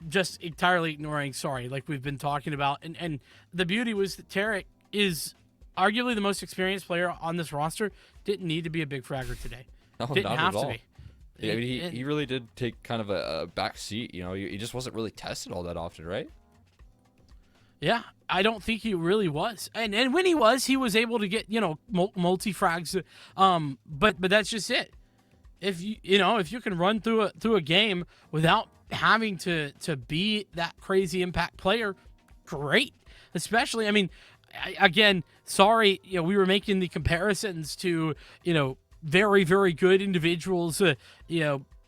just entirely ignoring sorry, like we've been talking about, and the beauty was that Tarek is arguably the most experienced player on this roster. Didn't need to be a big fragger today. No, Didn't not have at to all. be. Yeah, I mean, And- he really did take kind of a back seat. You know, he just wasn't really tested all that often, right? Yeah, I don't think he really was, and when he was able to get multi frags, but that's just it. If if you can run through a game without having to be that crazy impact player, great. Especially, I mean, again, sorry, we were making the comparisons to very very good individuals,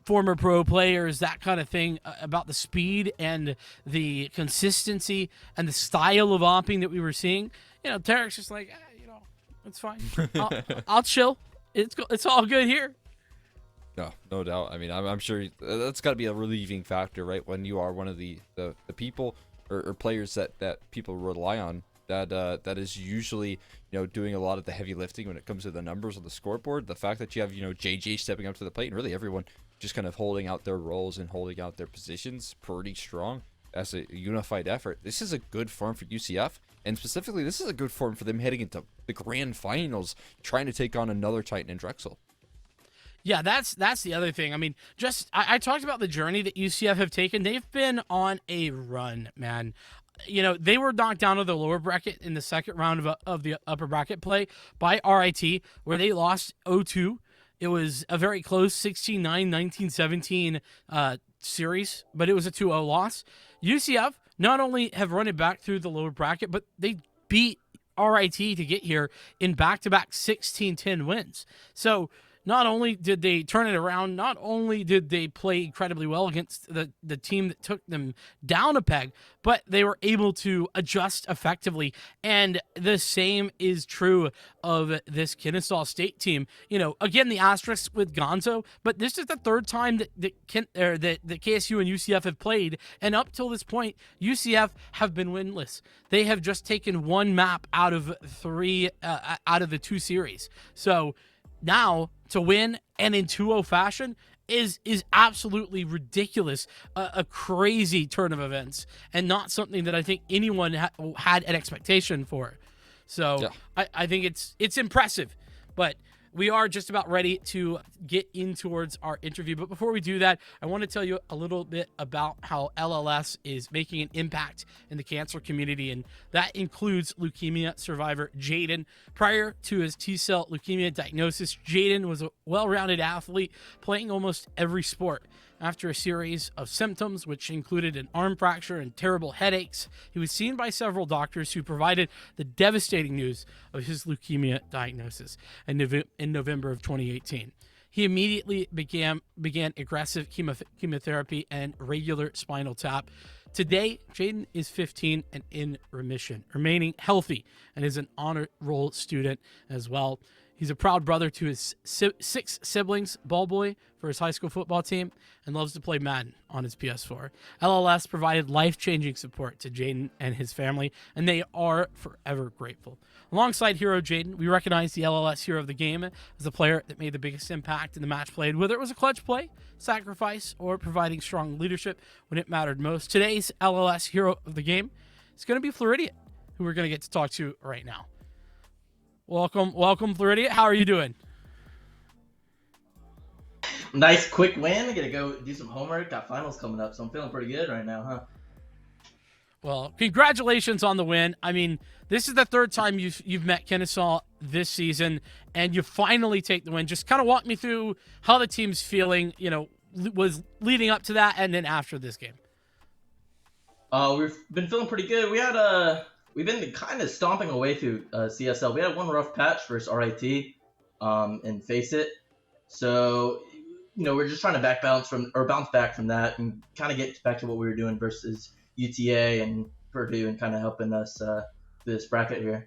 former pro players, that kind of thing, about the speed and the consistency and the style of opping that we were seeing. Tarek's just like, it's fine. I'll chill. It's all good here. No, no doubt. I mean, I'm sure that's got to be a relieving factor, right? When you are one of the people or players that people rely on, that is usually doing a lot of the heavy lifting when it comes to the numbers on the scoreboard. The fact that you have JJ stepping up to the plate and really everyone just kind of holding out their roles and holding out their positions pretty strong as a unified effort. This is a good form for UCF, and specifically, this is a good form for them heading into the grand finals, trying to take on another Titan in Drexel. Yeah, that's the other thing. I mean, I talked about the journey that UCF have taken. They've been on a run, man. They were knocked down to the lower bracket in the second round of the upper bracket play by RIT, where they lost 0-2. It was a very close 16-9, 19-17 series, but it was a 2-0 loss. UCF not only have run it back through the lower bracket, but they beat RIT to get here in back-to-back 16-10 wins. So not only did they turn it around, not only did they play incredibly well against the team that took them down a peg, but they were able to adjust effectively. And the same is true of this Kennesaw State team. Again, the asterisk with Gonzo, but this is the third time that KSU and UCF have played, and up till this point, UCF have been winless. They have just taken one map out of three out of the two series. So now to win and in 2-0 fashion is absolutely ridiculous, a crazy turn of events, and not something that I think anyone had an expectation for. So yeah. I think it's impressive, but we are just about ready to get in towards our interview. But before we do that, I want to tell you a little bit about how LLS is making an impact in the cancer community, and that includes leukemia survivor Jaden. Prior to his T-cell leukemia diagnosis, Jaden was a well-rounded athlete playing almost every sport. After a series of symptoms, which included an arm fracture and terrible headaches, he was seen by several doctors who provided the devastating news of his leukemia diagnosis in November of 2018. He immediately began aggressive chemotherapy and regular spinal tap. Today, Jaden is 15 and in remission, remaining healthy, and is an honor roll student as well. He's a proud brother to his 6 siblings, ball boy for his high school football team, and loves to play Madden on his PS4. LLS provided life-changing support to Jaden and his family, and they are forever grateful. Alongside hero Jaden, we recognize the LLS hero of the game as the player that made the biggest impact in the match played, whether it was a clutch play, sacrifice, or providing strong leadership when it mattered most. Today's LLS hero of the game is going to be Floridian, who we're going to get to talk to right now. Welcome, Floridian. How are you doing? Nice quick win. I gotta go do some homework. Got finals coming up, so I'm feeling pretty good right now, huh? Well, congratulations on the win. I mean, this is the third time you've met Kennesaw this season, and you finally take the win. Just kind of walk me through how the team's feeling, was leading up to that, and then after this game. We've been feeling pretty good. We've been kind of stomping away through CSL. We had one rough patch versus RIT, and Face It. So we're just trying to bounce back from that and kind of get back to what we were doing versus UTA and Purdue and kind of helping us this bracket here.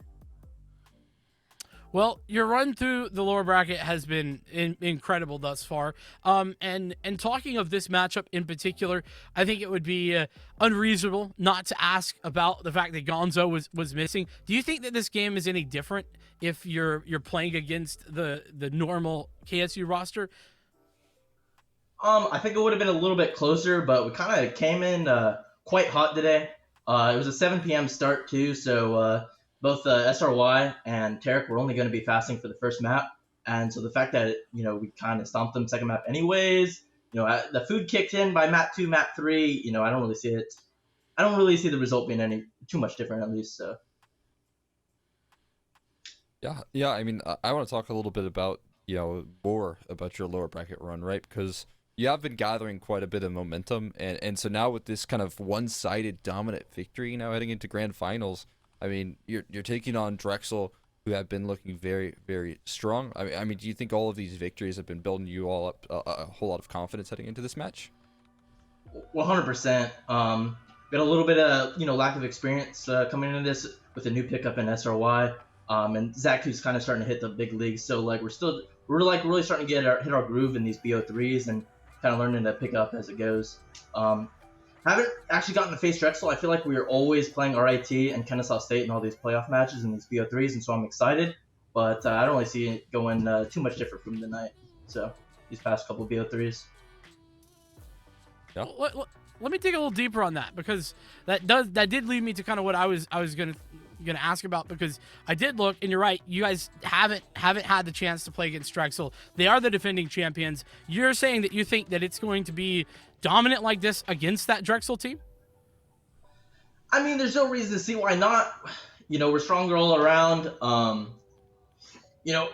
Well, your run through the lower bracket has been incredible thus far. And talking of this matchup in particular, I think it would be unreasonable not to ask about the fact that Gonzo was missing. Do you think that this game is any different if you're playing against the normal KSU roster? I think it would have been a little bit closer, but we kind of came in quite hot today. It was a 7 p.m. start too, so both SRY and Tarek were only going to be fasting for the first map, and so the fact that we kind of stomped them second map anyways. The food kicked in by map 2, map 3. I don't really see it. I don't really see the result being any too much different at least. So. Yeah. I mean, I want to talk a little bit about more about your lower bracket run, right? Because you have been gathering quite a bit of momentum, and so now with this kind of one-sided dominant victory now heading into grand finals, I mean, you're taking on Drexel, who have been looking very, very strong. I mean, do you think all of these victories have been building you all up a whole lot of confidence heading into this match? 100%. Got a little bit of lack of experience coming into this with a new pickup in SRY, and Zach who's kind of starting to hit the big leagues. So like we're like really starting to hit our groove in these BO3s and kind of learning to pick up as it goes. Haven't actually gotten to face Drexel. I feel like we are always playing RIT and Kennesaw State in all these playoff matches and these BO3s, and so I'm excited. But I don't really see it going too much different from tonight. So these past couple BO3s. Yeah. Let me dig a little deeper on that, because that did lead me to kind of what I was gonna ask about, because I did look, and you're right, you guys haven't had the chance to play against Drexel. They are the defending champions. You're saying that you think that it's going to be dominant like this against that Drexel team? I mean, there's no reason to see why not. We're stronger all around.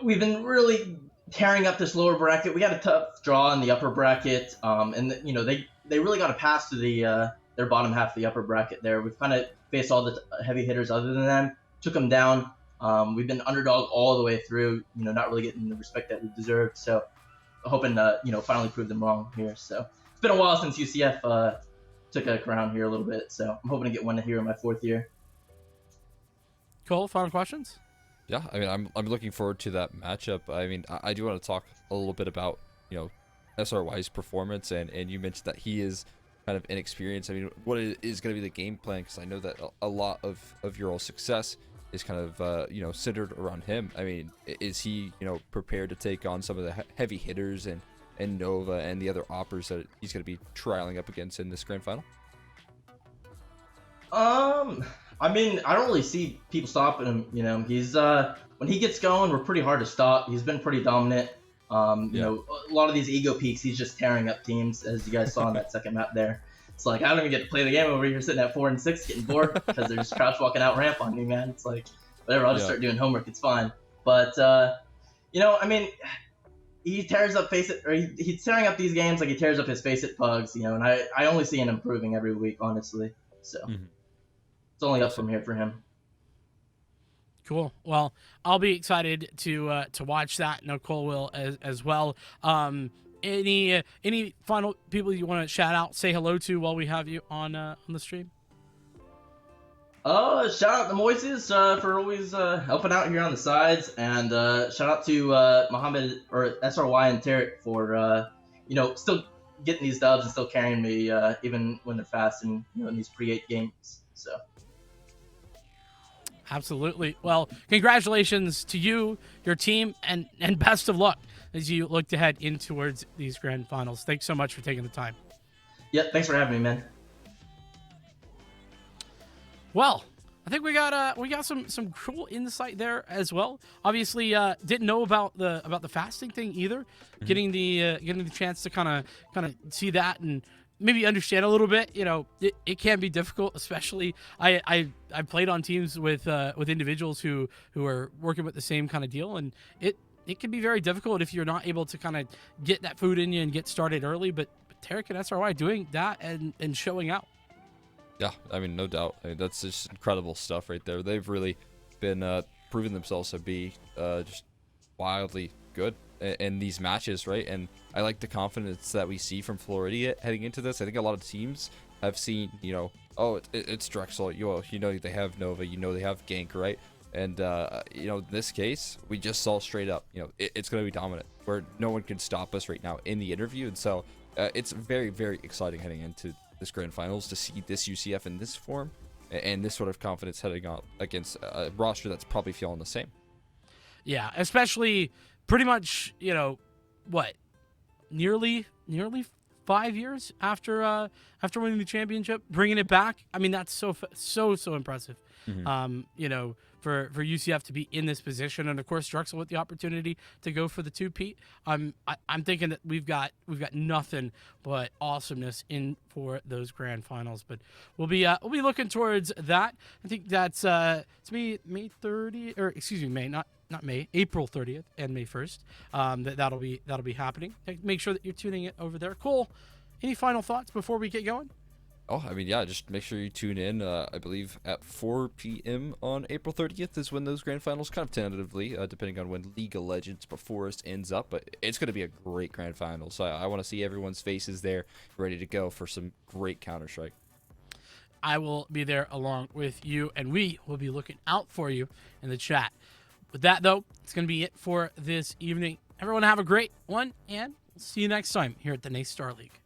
We've been really tearing up this lower bracket. We had a tough draw in the upper bracket, and they really got a pass to their bottom half of the upper bracket there. We've kind of faced all the heavy hitters other than them, took them down. We've been underdog all the way through, not really getting the respect that we deserved. So hoping to, finally prove them wrong here. So it's been a while since UCF took a crown here a little bit. So I'm hoping to get one here in my 4th year. Cool. Final questions? Yeah, I mean, I'm looking forward to that matchup. I mean, I do want to talk a little bit about, SRY's performance, and you mentioned that he is kind of inexperienced. I mean, what is going to be the game plan? Because I know that a lot of your all success is kind of centered around him. I mean, is he prepared to take on some of the heavy hitters and Nova and the other oppers that he's going to be trialing up against in this grand final? I mean, I don't really see people stopping him. He's when he gets going, we're pretty hard to stop. He's been pretty dominant. A lot of these ego peaks, he's just tearing up teams, as you guys saw in that second map there. It's like, I don't even get to play the game over here sitting at 4 and 6 getting bored because they're just crouch walking out ramp on me, man. It's like, whatever, I'll just start doing homework. It's fine. But, I mean, he tears up he's tearing up these games like he tears up his face at Pugs, and I only see him improving every week, honestly. So it's only up from here for him. Cool. Well, I'll be excited to watch that. Nicole will as well. Any final people you want to shout out, say hello to while we have you on the stream? Shout out to Moises for always helping out here on the sides, and shout out to Mohammed or SRY and Tarek for still getting these dubs and still carrying me even when they're fast and in these pre-8 games. So. Absolutely. Well, congratulations to you, your team, and best of luck as you look to head in towards these grand finals. Thanks so much for taking the time. Yeah, thanks for having me, man. Well, I think we got some cool insight there as well. Obviously, didn't know about the fasting thing either. Mm-hmm. Getting the chance to kind of see that and maybe understand a little bit. It can be difficult, especially I played on teams with individuals who are working with the same kind of deal, and it can be very difficult if you're not able to kind of get that food in you and get started early. But Tarek and SRY doing that and showing out. Yeah, I mean, no doubt. I mean, that's just incredible stuff right there. They've really been proving themselves to be just wildly good. in these matches, right? And I like the confidence that we see from Floridia heading into this. I think a lot of teams have seen, oh, it's Drexel. They have Nova. They have Gank, right? And, in this case, we just saw straight up, it's going to be dominant, where no one can stop us right now in the interview. And so it's very, very exciting heading into this grand finals to see this UCF in this form and this sort of confidence heading up against a roster that's probably feeling the same. Yeah, especially pretty much, nearly 5 years after winning the championship, bringing it back. I mean, that's so impressive. Mm-hmm. For UCF to be in this position, and of course Drexel with the opportunity to go for the 2-peat. I'm thinking that we've got nothing but awesomeness in for those grand finals. But we'll be looking towards that. I think that's it's May 30, or excuse me, not May, April 30th and May 1st. That'll be happening. Make sure that you're tuning it over there. Cole, any final thoughts before we get going? Oh, I mean, yeah, just make sure you tune in. I believe at 4 p.m. on April 30th is when those grand finals, kind of tentatively, depending on when League of Legends Before Us ends up. But it's going to be a great grand final. So I want to see everyone's faces there ready to go for some great Counter-Strike. I will be there along with you, and we will be looking out for you in the chat. With that, though, it's going to be it for this evening. Everyone have a great one, and we'll see you next time here at the NACE Starleague.